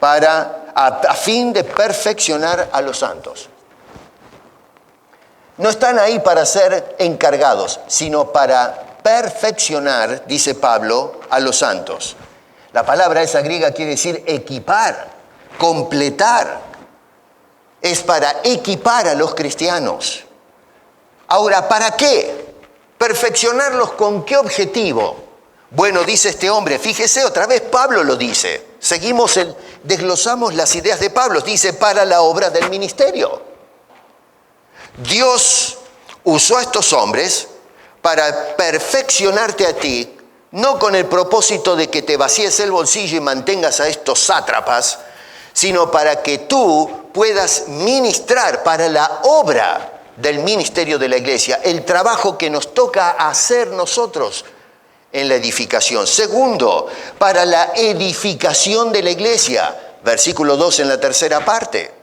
a fin de perfeccionar a los santos. No están ahí para ser encargados, sino para perfeccionar, dice Pablo, a los santos. La palabra esa griega quiere decir equipar, completar. Es para equipar a los cristianos. Ahora, ¿para qué? ¿Perfeccionarlos con qué objetivo? Bueno, dice este hombre, fíjese, otra vez Pablo lo dice. Desglosamos las ideas de Pablo. Dice, para la obra del ministerio. Dios usó a estos hombres para perfeccionarte a ti, no con el propósito de que te vacíes el bolsillo y mantengas a estos sátrapas, sino para que tú puedas ministrar para la obra del ministerio de la iglesia, el trabajo que nos toca hacer nosotros en la edificación. Segundo, para la edificación de la iglesia, versículo 2 en la tercera parte.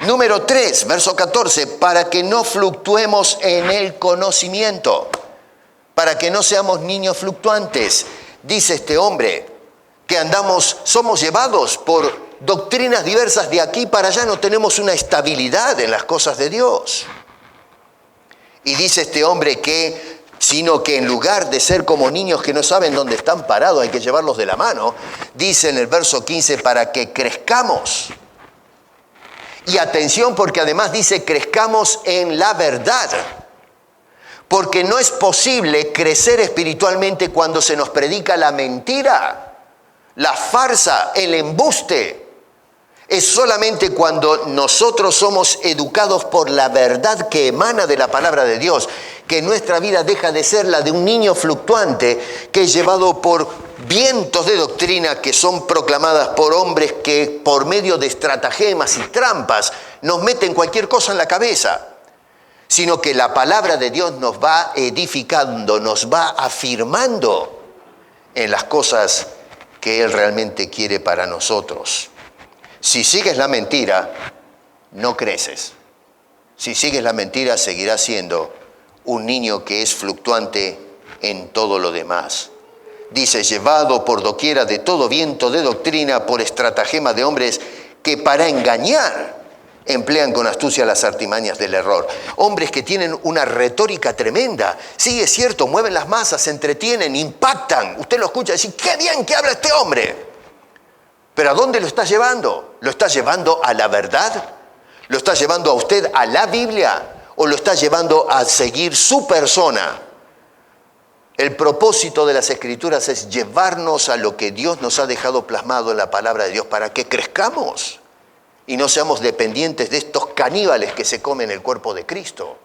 Número 3, verso 14, para que no fluctuemos en el conocimiento, para que no seamos niños fluctuantes. Dice este hombre que somos llevados por doctrinas diversas de aquí para allá, no tenemos una estabilidad en las cosas de Dios. Y dice este hombre sino que en lugar de ser como niños que no saben dónde están parados, hay que llevarlos de la mano, dice en el verso 15, para que crezcamos. Y atención, porque además dice crezcamos en la verdad. Porque no es posible crecer espiritualmente cuando se nos predica la mentira, la farsa, el embuste. Es solamente cuando nosotros somos educados por la verdad que emana de la palabra de Dios, que nuestra vida deja de ser la de un niño fluctuante que es llevado por vientos de doctrina que son proclamadas por hombres que por medio de estratagemas y trampas nos meten cualquier cosa en la cabeza, sino que la palabra de Dios nos va edificando, nos va afirmando en las cosas que Él realmente quiere para nosotros. Si sigues la mentira, no creces. Si sigues la mentira, seguirás siendo un niño que es fluctuante en todo lo demás. Dice, llevado por doquiera de todo viento de doctrina, por estratagema de hombres que para engañar emplean con astucia las artimañas del error. Hombres que tienen una retórica tremenda. Sí, es cierto, mueven las masas, se entretienen, impactan. Usted lo escucha decir, ¡qué bien que habla este hombre! Pero ¿a dónde lo está llevando? ¿Lo está llevando a la verdad? ¿Lo está llevando a usted a la Biblia? ¿O lo está llevando a seguir su persona? El propósito de las Escrituras es llevarnos a lo que Dios nos ha dejado plasmado en la palabra de Dios para que crezcamos y no seamos dependientes de estos caníbales que se comen el cuerpo de Cristo.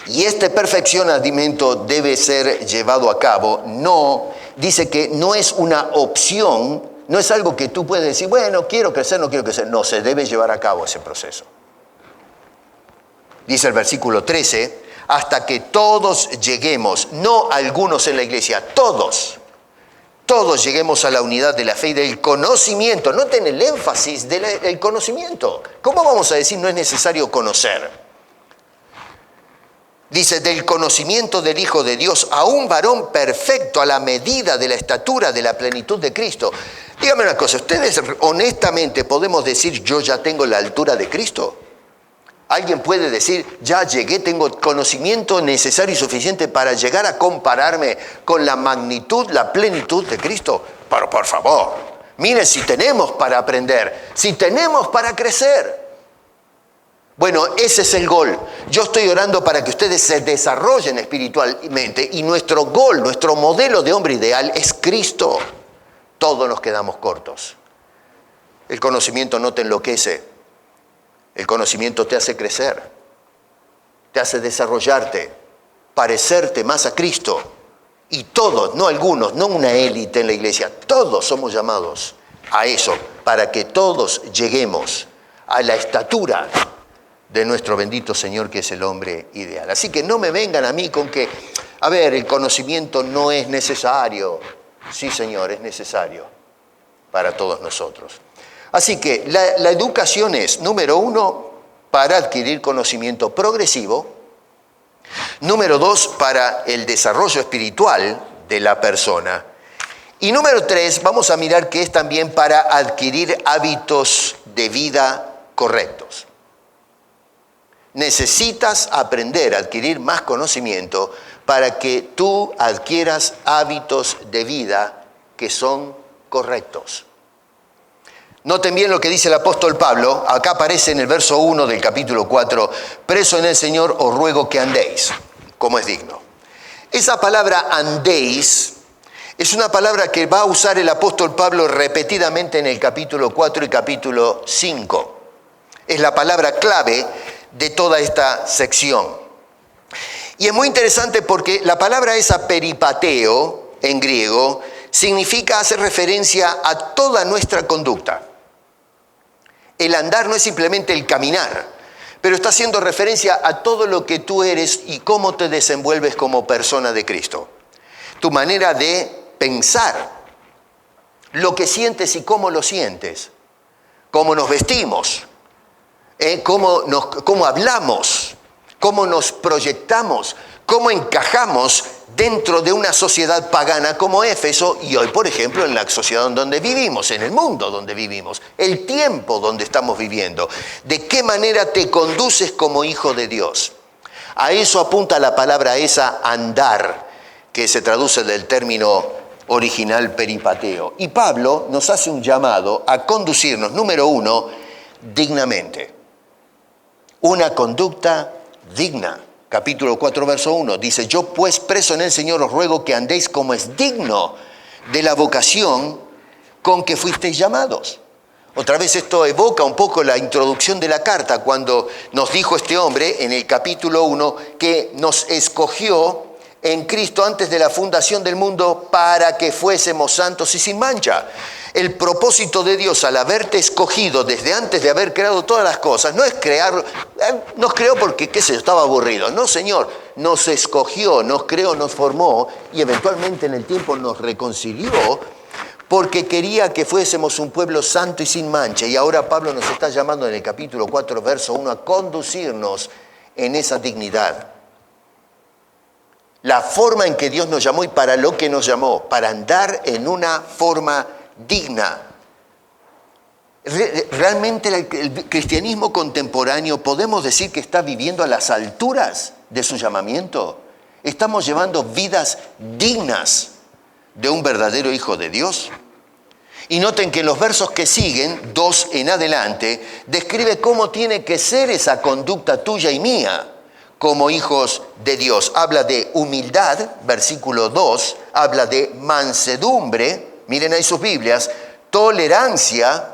Y este perfeccionamiento debe ser llevado a cabo. Dice que no es una opción, no es algo que tú puedes decir, bueno, quiero crecer, no quiero crecer. No, se debe llevar a cabo ese proceso. Dice el versículo 13, hasta que todos lleguemos, no algunos en la iglesia, todos lleguemos a la unidad de la fe y del conocimiento. Noten el énfasis del conocimiento. ¿Cómo vamos a decir no es necesario conocer? Dice, del conocimiento del Hijo de Dios, a un varón perfecto a la medida de la estatura de la plenitud de Cristo. Dígame una cosa, ¿ustedes honestamente podemos decir yo ya tengo la altura de Cristo? ¿Alguien puede decir, ya llegué, tengo conocimiento necesario y suficiente para llegar a compararme con la magnitud, la plenitud de Cristo? Pero por favor, miren, si tenemos para aprender, si tenemos para crecer. Bueno, ese es el gol. Yo estoy orando para que ustedes se desarrollen espiritualmente y nuestro gol, nuestro modelo de hombre ideal es Cristo. Todos nos quedamos cortos. El conocimiento no te enloquece. El conocimiento te hace crecer, te hace desarrollarte, parecerte más a Cristo. Y todos, no algunos, no una élite en la iglesia, todos somos llamados a eso, para que todos lleguemos a la estatura de nuestro bendito Señor, que es el hombre ideal. Así que no me vengan a mí con que, el conocimiento no es necesario. Sí, Señor, es necesario para todos nosotros. Así que la educación es, número 1, para adquirir conocimiento progresivo. Número 2, para el desarrollo espiritual de la persona. Y número 3, vamos a mirar que es también para adquirir hábitos de vida correctos. Necesitas aprender a adquirir más conocimiento para que tú adquieras hábitos de vida que son correctos. Noten bien lo que dice el apóstol Pablo, acá aparece en el verso 1 del capítulo 4, preso en el Señor os ruego que andéis, como es digno. Esa palabra andéis es una palabra que va a usar el apóstol Pablo repetidamente en el capítulo 4 y capítulo 5. Es la palabra clave de toda esta sección. Y es muy interesante porque la palabra esa peripateo en griego significa hacer referencia a toda nuestra conducta. El andar no es simplemente el caminar, pero está haciendo referencia a todo lo que tú eres y cómo te desenvuelves como persona de Cristo. Tu manera de pensar, lo que sientes y cómo lo sientes, cómo nos vestimos, cómo hablamos, cómo nos proyectamos, cómo encajamos dentro de una sociedad pagana como Éfeso y hoy, por ejemplo, en la sociedad donde vivimos, en el mundo donde vivimos, el tiempo donde estamos viviendo. ¿De qué manera te conduces como hijo de Dios? A eso apunta la palabra esa, andar, que se traduce del término original peripateo. Y Pablo nos hace un llamado a conducirnos, número 1, dignamente. Una conducta digna. Capítulo 4, verso 1, dice, yo pues preso en el Señor os ruego que andéis como es digno de la vocación con que fuisteis llamados. Otra vez esto evoca un poco la introducción de la carta, cuando nos dijo este hombre en el capítulo 1 que nos escogió en Cristo antes de la fundación del mundo para que fuésemos santos y sin mancha. El propósito de Dios al haberte escogido desde antes de haber creado todas las cosas, no es crearlo, nos creó porque, estaba aburrido. No, Señor, nos escogió, nos creó, nos formó y eventualmente en el tiempo nos reconcilió porque quería que fuésemos un pueblo santo y sin mancha. Y ahora Pablo nos está llamando en el capítulo 4, verso 1, a conducirnos en esa dignidad. La forma en que Dios nos llamó y para lo que nos llamó, para andar en una forma digna. ¿Realmente el cristianismo contemporáneo podemos decir que está viviendo a las alturas de su llamamiento? ¿Estamos llevando vidas dignas de un verdadero hijo de Dios? Y noten que en los versos que siguen, 2 en adelante, describe cómo tiene que ser esa conducta tuya y mía como hijos de Dios. Habla de humildad, versículo 2, habla de mansedumbre, miren ahí sus Biblias, tolerancia,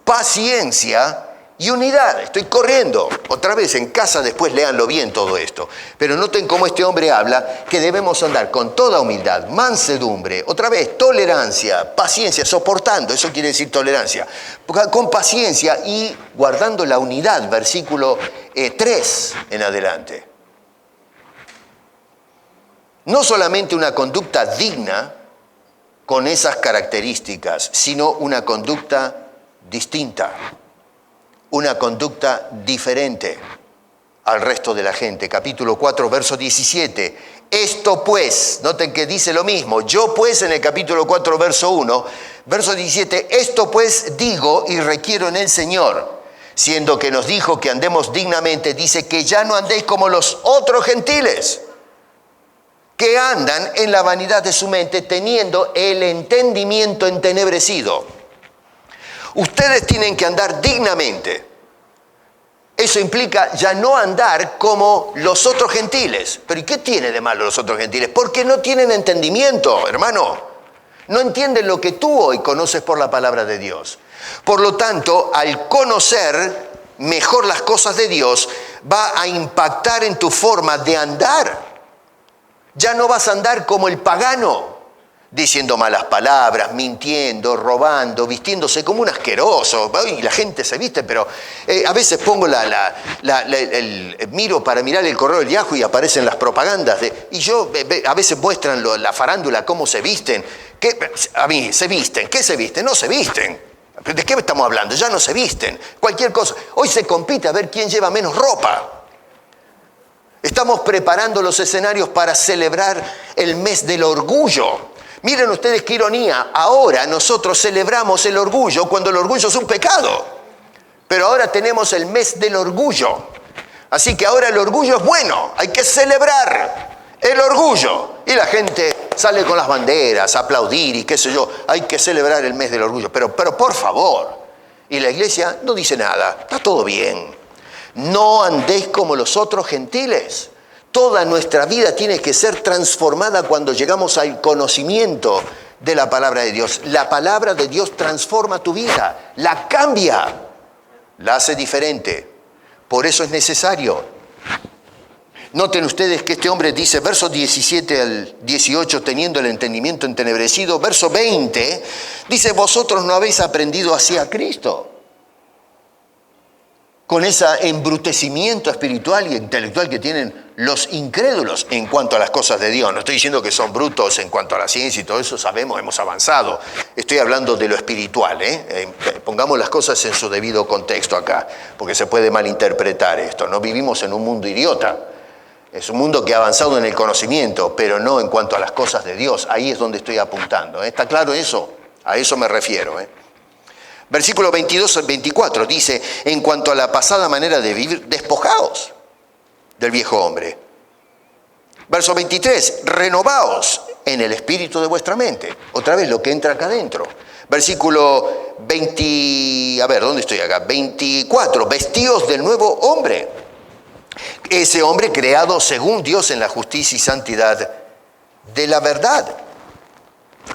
paciencia y unidad. Estoy corriendo. Otra vez en casa, después léanlo bien todo esto. Pero noten cómo este hombre habla que debemos andar con toda humildad, mansedumbre, otra vez tolerancia, paciencia, soportando, eso quiere decir tolerancia, con paciencia y guardando la unidad, versículo 3 en adelante. No solamente una conducta digna con esas características, sino una conducta distinta, una conducta diferente al resto de la gente. Capítulo 4, verso 17. Esto pues, noten que dice lo mismo. Yo pues en el capítulo 4, verso 1, verso 17. Esto pues digo y requiero en el Señor, siendo que nos dijo que andemos dignamente, dice que ya no andéis como los otros gentiles, que andan en la vanidad de su mente, teniendo el entendimiento entenebrecido. Ustedes tienen que andar dignamente. Eso implica ya no andar como los otros gentiles. ¿Pero y qué tiene de malo los otros gentiles? Porque no tienen entendimiento, hermano. No entienden lo que tú hoy conoces por la palabra de Dios. Por lo tanto, al conocer mejor las cosas de Dios, va a impactar en tu forma de andar. Ya no vas a andar como el pagano, diciendo malas palabras, mintiendo, robando, vistiéndose como un asqueroso. Y la gente se viste, pero a veces pongo miro para mirar el correo del Yahoo y aparecen las propagandas. Y a veces muestran la farándula, cómo se visten. A mí, ¿se visten? ¿Qué se visten? No se visten. ¿De qué estamos hablando? Ya no se visten. Cualquier cosa. Hoy se compite a ver quién lleva menos ropa. Estamos preparando los escenarios para celebrar el mes del orgullo. Miren ustedes qué ironía. Ahora nosotros celebramos el orgullo cuando el orgullo es un pecado. Pero ahora tenemos el mes del orgullo. Así que ahora el orgullo es bueno. Hay que celebrar el orgullo. Y la gente sale con las banderas a aplaudir y qué sé yo. Hay que celebrar el mes del orgullo. Pero por favor. Y la iglesia no dice nada. Está todo bien. No andéis como los otros gentiles. Toda nuestra vida tiene que ser transformada cuando llegamos al conocimiento de la palabra de Dios. La palabra de Dios transforma tu vida, la cambia, la hace diferente. Por eso es necesario. Noten ustedes que este hombre dice, versos 17 al 18, teniendo el entendimiento entenebrecido. Verso 20, dice, vosotros no habéis aprendido así a Cristo. Con ese embrutecimiento espiritual y intelectual que tienen los incrédulos en cuanto a las cosas de Dios. No estoy diciendo que son brutos en cuanto a la ciencia y todo eso, sabemos, hemos avanzado. Estoy hablando de lo espiritual, Pongamos las cosas en su debido contexto acá, porque se puede malinterpretar esto. No vivimos en un mundo idiota. Es un mundo que ha avanzado en el conocimiento, pero no en cuanto a las cosas de Dios. Ahí es donde estoy apuntando. ¿Está claro eso? A eso me refiero, Versículo 22 al 24 dice, en cuanto a la pasada manera de vivir, despojaos del viejo hombre. Verso 23, renovaos en el espíritu de vuestra mente. Otra vez lo que entra acá adentro. Versículo 24, vestíos del nuevo hombre. Ese hombre creado según Dios en la justicia y santidad de la verdad.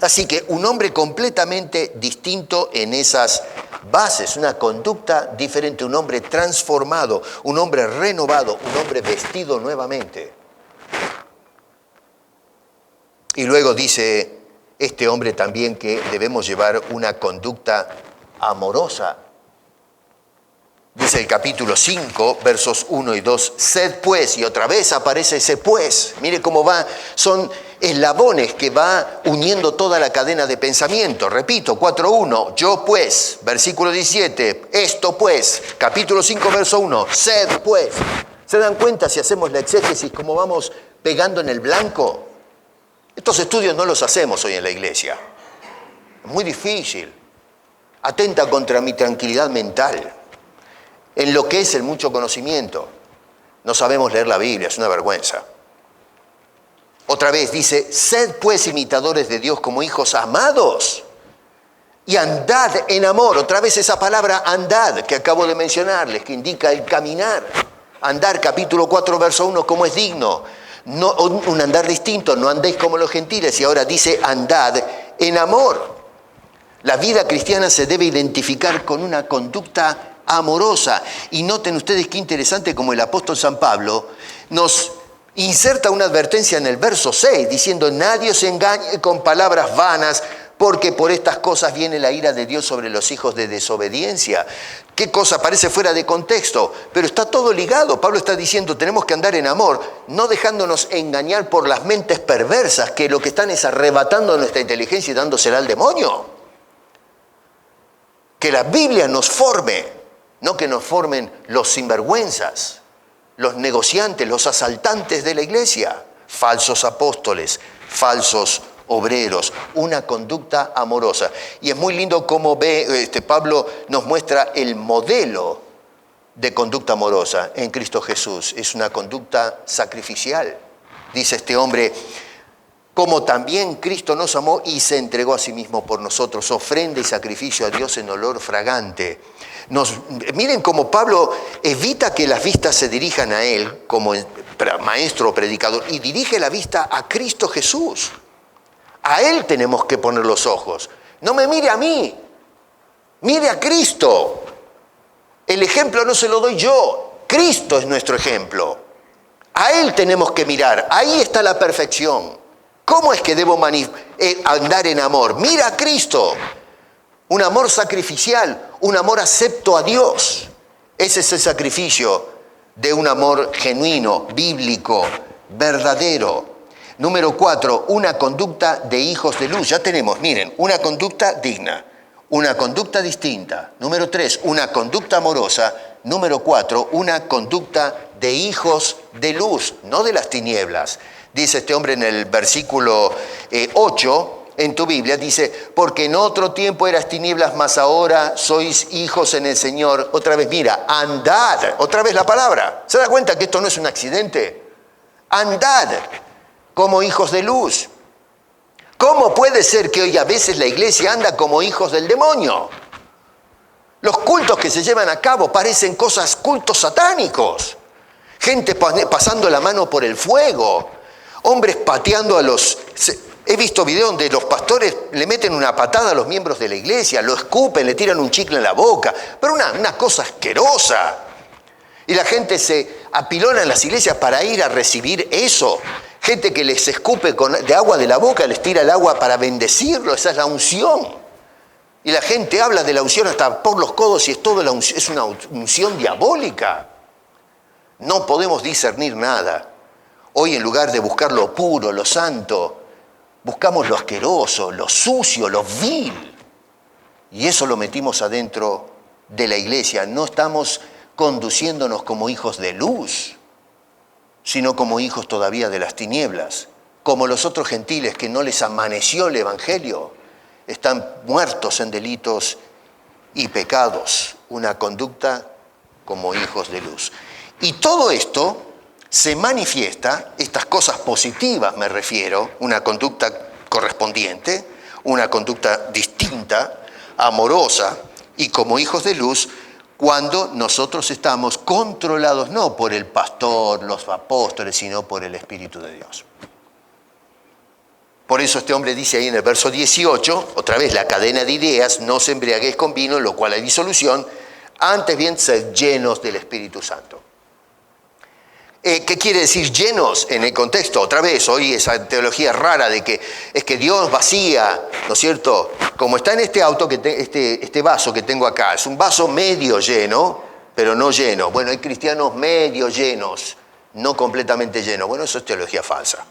Así que un hombre completamente distinto en esas bases, una conducta diferente, un hombre transformado, un hombre renovado, un hombre vestido nuevamente. Y luego dice este hombre también que debemos llevar una conducta amorosa. Dice el capítulo 5, versos 1 y 2, sed pues, y otra vez aparece ese pues. Mire cómo va, son eslabones que va uniendo toda la cadena de pensamiento. Repito, 4.1, yo pues, versículo 17, esto pues, capítulo 5, verso 1, sed pues. ¿Se dan cuenta si hacemos la exégesis cómo vamos pegando en el blanco? Estos estudios no los hacemos hoy en la iglesia. Es muy difícil. atenta contra mi tranquilidad mental, enloquece el mucho conocimiento. No sabemos leer la Biblia, es una vergüenza. Otra vez dice, sed pues imitadores de Dios como hijos amados y andad en amor. Otra vez esa palabra andad que acabo de mencionarles, que indica el caminar. Andar, capítulo 4, verso 1, como es digno. No, un andar distinto, no andéis como los gentiles. Y ahora dice andad en amor. La vida cristiana se debe identificar con una conducta amorosa. Y noten ustedes qué interesante como el apóstol San Pablo nos inserta una advertencia en el verso 6, diciendo, nadie os engañe con palabras vanas, porque por estas cosas viene la ira de Dios sobre los hijos de desobediencia. ¿Qué cosa? Parece fuera de contexto, pero está todo ligado. Pablo está diciendo, tenemos que andar en amor, no dejándonos engañar por las mentes perversas, que lo que están es arrebatando nuestra inteligencia y dándosela al demonio. Que la Biblia nos forme, no que nos formen los sinvergüenzas, los negociantes, los asaltantes de la iglesia, falsos apóstoles, falsos obreros, una conducta amorosa. Y es muy lindo cómo Pablo nos muestra el modelo de conducta amorosa en Cristo Jesús. Es una conducta sacrificial. Dice este hombre, como también Cristo nos amó y se entregó a sí mismo por nosotros, ofrenda y sacrificio a Dios en olor fragante. Miren cómo Pablo evita que las vistas se dirijan a él como maestro o predicador y dirige la vista a Cristo Jesús. A Él tenemos que poner los ojos. No me mire a mí, mire a Cristo. El ejemplo no se lo doy yo, Cristo es nuestro ejemplo. A Él tenemos que mirar, ahí está la perfección. ¿Cómo es que debo andar en amor? Mira a Cristo. Un amor sacrificial, un amor acepto a Dios. Ese es el sacrificio de un amor genuino, bíblico, verdadero. Número 4, una conducta de hijos de luz. Ya tenemos, miren, una conducta digna, una conducta distinta. Número 3, una conducta amorosa. Número 4, una conducta de hijos de luz, no de las tinieblas. Dice este hombre en el versículo 8, en tu Biblia, dice, porque en otro tiempo eras tinieblas, mas ahora sois hijos en el Señor. Otra vez, mira, andad. Otra vez la palabra. ¿Se da cuenta que esto no es un accidente? Andad como hijos de luz. ¿Cómo puede ser que hoy a veces la iglesia anda como hijos del demonio? Los cultos que se llevan a cabo parecen cultos satánicos. Gente pasando la mano por el fuego. Hombres pateando a los... He visto videos donde los pastores le meten una patada a los miembros de la iglesia, lo escupen, le tiran un chicle en la boca, pero una cosa asquerosa. Y la gente se apilona en las iglesias para ir a recibir eso. Gente que les escupe de agua de la boca, les tira el agua para bendecirlo, esa es la unción. Y la gente habla de la unción hasta por los codos y es una unción diabólica. No podemos discernir nada. Hoy en lugar de buscar lo puro, lo santo, buscamos lo asqueroso, lo sucio, lo vil. Y eso lo metimos adentro de la iglesia. No estamos conduciéndonos como hijos de luz, sino como hijos todavía de las tinieblas. Como los otros gentiles que no les amaneció el evangelio, están muertos en delitos y pecados. Una conducta como hijos de luz. Y todo esto se manifiesta, estas cosas positivas me refiero, una conducta correspondiente, una conducta distinta, amorosa y como hijos de luz, cuando nosotros estamos controlados no por el pastor, los apóstoles, sino por el Espíritu de Dios. Por eso este hombre dice ahí en el verso 18, otra vez la cadena de ideas, no os embriaguéis con vino, en lo cual hay disolución, antes bien sed llenos del Espíritu Santo. ¿Qué quiere decir llenos en el contexto? Otra vez, hoy esa teología rara de que es que Dios vacía, ¿no es cierto? Como está en este auto, este vaso que tengo acá, es un vaso medio lleno, pero no lleno. Bueno, hay cristianos medio llenos, no completamente llenos. Bueno, eso es teología falsa.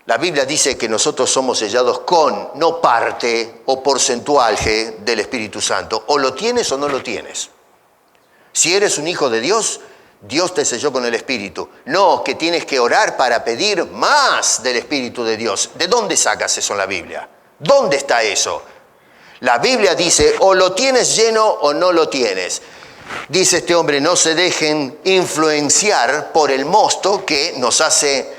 La Biblia dice que nosotros somos sellados con, no parte o porcentaje del Espíritu Santo. O lo tienes o no lo tienes. Si eres un hijo de Dios, Dios te selló con el Espíritu. No, que tienes que orar para pedir más del Espíritu de Dios. ¿De dónde sacas eso en la Biblia? ¿Dónde está eso? La Biblia dice, o lo tienes lleno o no lo tienes. Dice este hombre, no se dejen influenciar por el mosto que nos hace,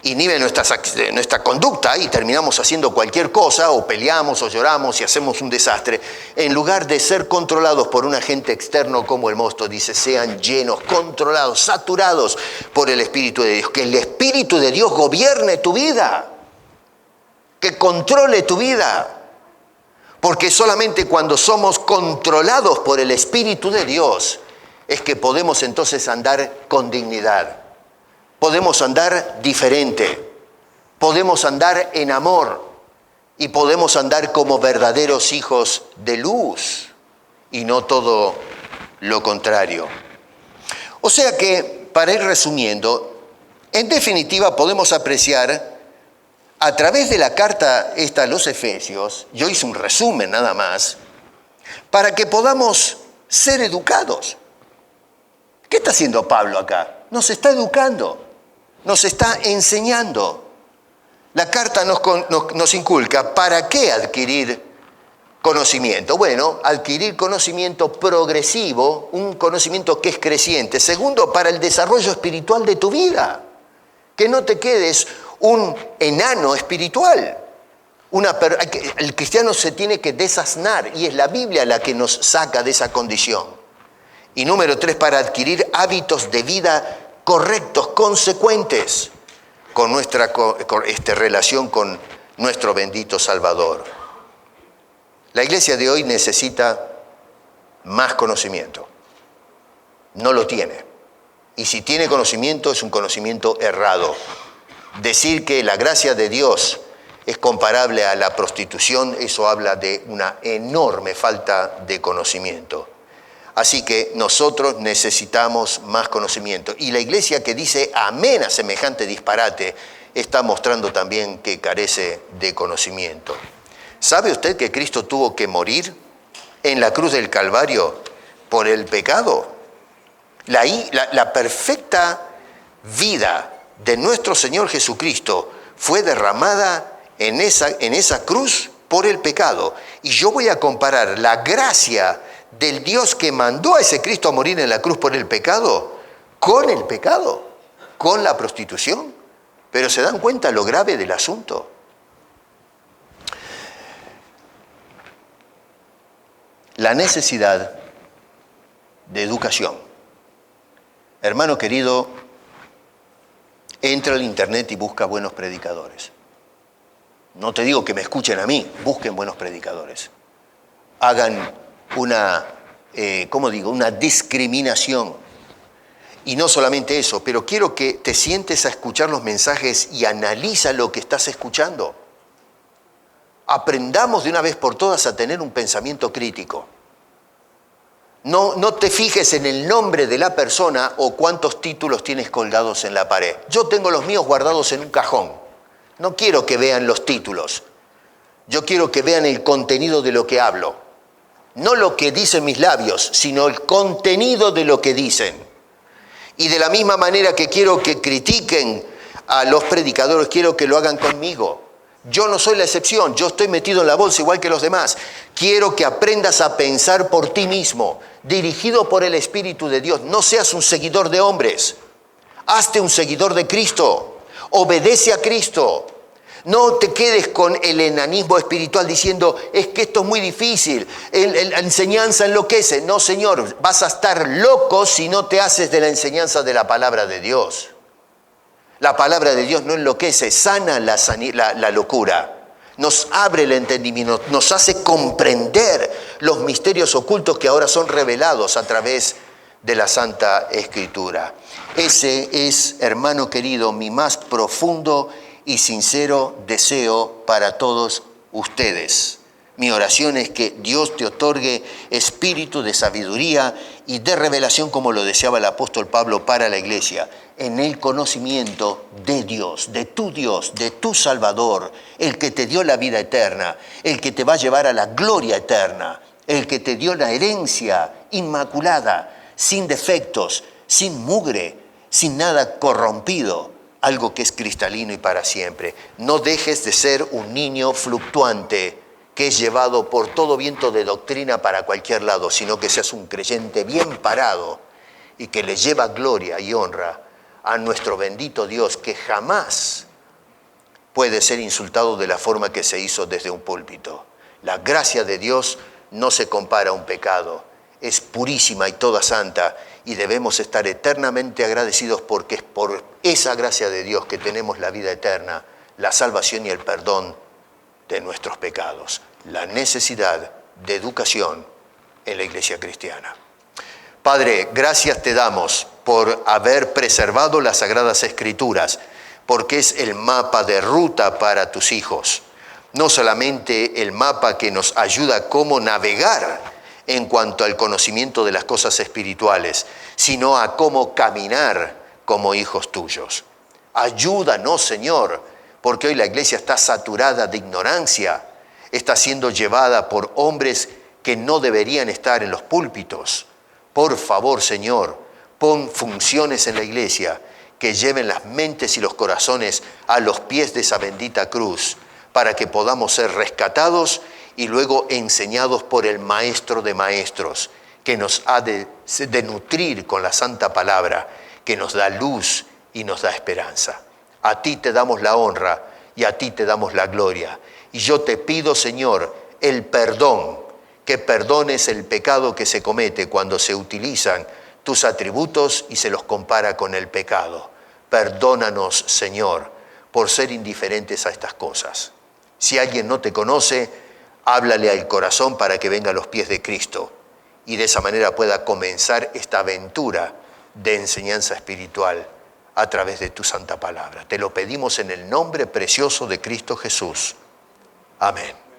inhibe nuestra conducta y terminamos haciendo cualquier cosa, o peleamos o lloramos y hacemos un desastre. En lugar de ser controlados por un agente externo como el mosto, dice, sean llenos, controlados, saturados por el Espíritu de Dios. Que el Espíritu de Dios gobierne tu vida, que controle tu vida. Porque solamente cuando somos controlados por el Espíritu de Dios es que podemos entonces andar con dignidad. Podemos andar diferente. Podemos andar en amor. Y podemos andar como verdaderos hijos de luz. Y no todo lo contrario. O sea que, para ir resumiendo, en definitiva podemos apreciar a través de la carta esta a los Efesios, yo hice un resumen nada más, para que podamos ser educados. ¿Qué está haciendo Pablo acá? Nos está educando, nos está enseñando. La carta nos inculca para qué adquirir conocimiento. Bueno, adquirir conocimiento progresivo, un conocimiento que es creciente. Segundo, para el desarrollo espiritual de tu vida. Que no te quedes un enano espiritual. El cristiano se tiene que desasnar y es la Biblia la que nos saca de esa condición. Y número 3, para adquirir hábitos de vida correctos, consecuentes con nuestra relación con nuestro bendito Salvador. La iglesia de hoy necesita más conocimiento. No lo tiene. Y si tiene conocimiento, es un conocimiento errado. Decir que la gracia de Dios es comparable a la prostitución, eso habla de una enorme falta de conocimiento. Así que nosotros necesitamos más conocimiento. Y la iglesia que dice amén a semejante disparate está mostrando también que carece de conocimiento. ¿Sabe usted que Cristo tuvo que morir en la cruz del Calvario por el pecado? La perfecta vida de nuestro Señor Jesucristo fue derramada en esa cruz por el pecado. Y yo voy a comparar la gracia del Dios que mandó a ese Cristo a morir en la cruz por el pecado, con la prostitución. Pero ¿se dan cuenta lo grave del asunto? La necesidad de educación. Hermano querido, entra al internet y busca buenos predicadores. No te digo que me escuchen a mí, busquen buenos predicadores. Hagan una discriminación. Y no solamente eso, pero quiero que te sientes a escuchar los mensajes y analiza lo que estás escuchando. Aprendamos de una vez por todas a tener un pensamiento crítico. No te fijes en el nombre de la persona o cuántos títulos tienes colgados en la pared. Yo tengo los míos guardados en un cajón. No quiero que vean los títulos. Yo quiero que vean el contenido de lo que hablo. No lo que dicen mis labios, sino el contenido de lo que dicen. Y de la misma manera que quiero que critiquen a los predicadores, quiero que lo hagan conmigo. Yo no soy la excepción, yo estoy metido en la bolsa igual que los demás. Quiero que aprendas a pensar por ti mismo, dirigido por el Espíritu de Dios. No seas un seguidor de hombres, hazte un seguidor de Cristo, obedece a Cristo. No te quedes con el enanismo espiritual diciendo, es que esto es muy difícil, la enseñanza enloquece. No, Señor, vas a estar loco si no te haces de la enseñanza de la palabra de Dios. La palabra de Dios no enloquece, sana la locura. Nos abre el entendimiento, nos hace comprender los misterios ocultos que ahora son revelados a través de la Santa Escritura. Ese es, hermano querido, mi más profundo y sincero deseo para todos ustedes. Mi oración es que Dios te otorgue espíritu de sabiduría y de revelación, como lo deseaba el apóstol Pablo para la iglesia, en el conocimiento de Dios, de tu Salvador, el que te dio la vida eterna, el que te va a llevar a la gloria eterna, el que te dio la herencia inmaculada, sin defectos, sin mugre, sin nada corrompido, algo que es cristalino y para siempre. No dejes de ser un niño fluctuante que es llevado por todo viento de doctrina para cualquier lado, sino que seas un creyente bien parado y que le lleva gloria y honra a nuestro bendito Dios, que jamás puede ser insultado de la forma que se hizo desde un púlpito. La gracia de Dios no se compara a un pecado, es purísima y toda santa, y debemos estar eternamente agradecidos porque es por esa gracia de Dios que tenemos la vida eterna, la salvación y el perdón de nuestros pecados, la necesidad de educación en la iglesia cristiana. Padre, gracias te damos por haber preservado las Sagradas Escrituras, porque es el mapa de ruta para tus hijos. No solamente el mapa que nos ayuda a cómo navegar en cuanto al conocimiento de las cosas espirituales, sino a cómo caminar como hijos tuyos. Ayúdanos, Señor, porque hoy la iglesia está saturada de ignorancia, está siendo llevada por hombres que no deberían estar en los púlpitos. Por favor, Señor, pon funciones en la iglesia que lleven las mentes y los corazones a los pies de esa bendita cruz, para que podamos ser rescatados y luego enseñados por el Maestro de Maestros, que nos ha de nutrir con la santa palabra, que nos da luz y nos da esperanza. A ti te damos la honra y a ti te damos la gloria. Y yo te pido, Señor, el perdón, que perdones el pecado que se comete cuando se utilizan tus atributos y se los compara con el pecado. Perdónanos, Señor, por ser indiferentes a estas cosas. Si alguien no te conoce, háblale al corazón para que venga a los pies de Cristo y de esa manera pueda comenzar esta aventura de enseñanza espiritual a través de tu santa palabra. Te lo pedimos en el nombre precioso de Cristo Jesús. Amén.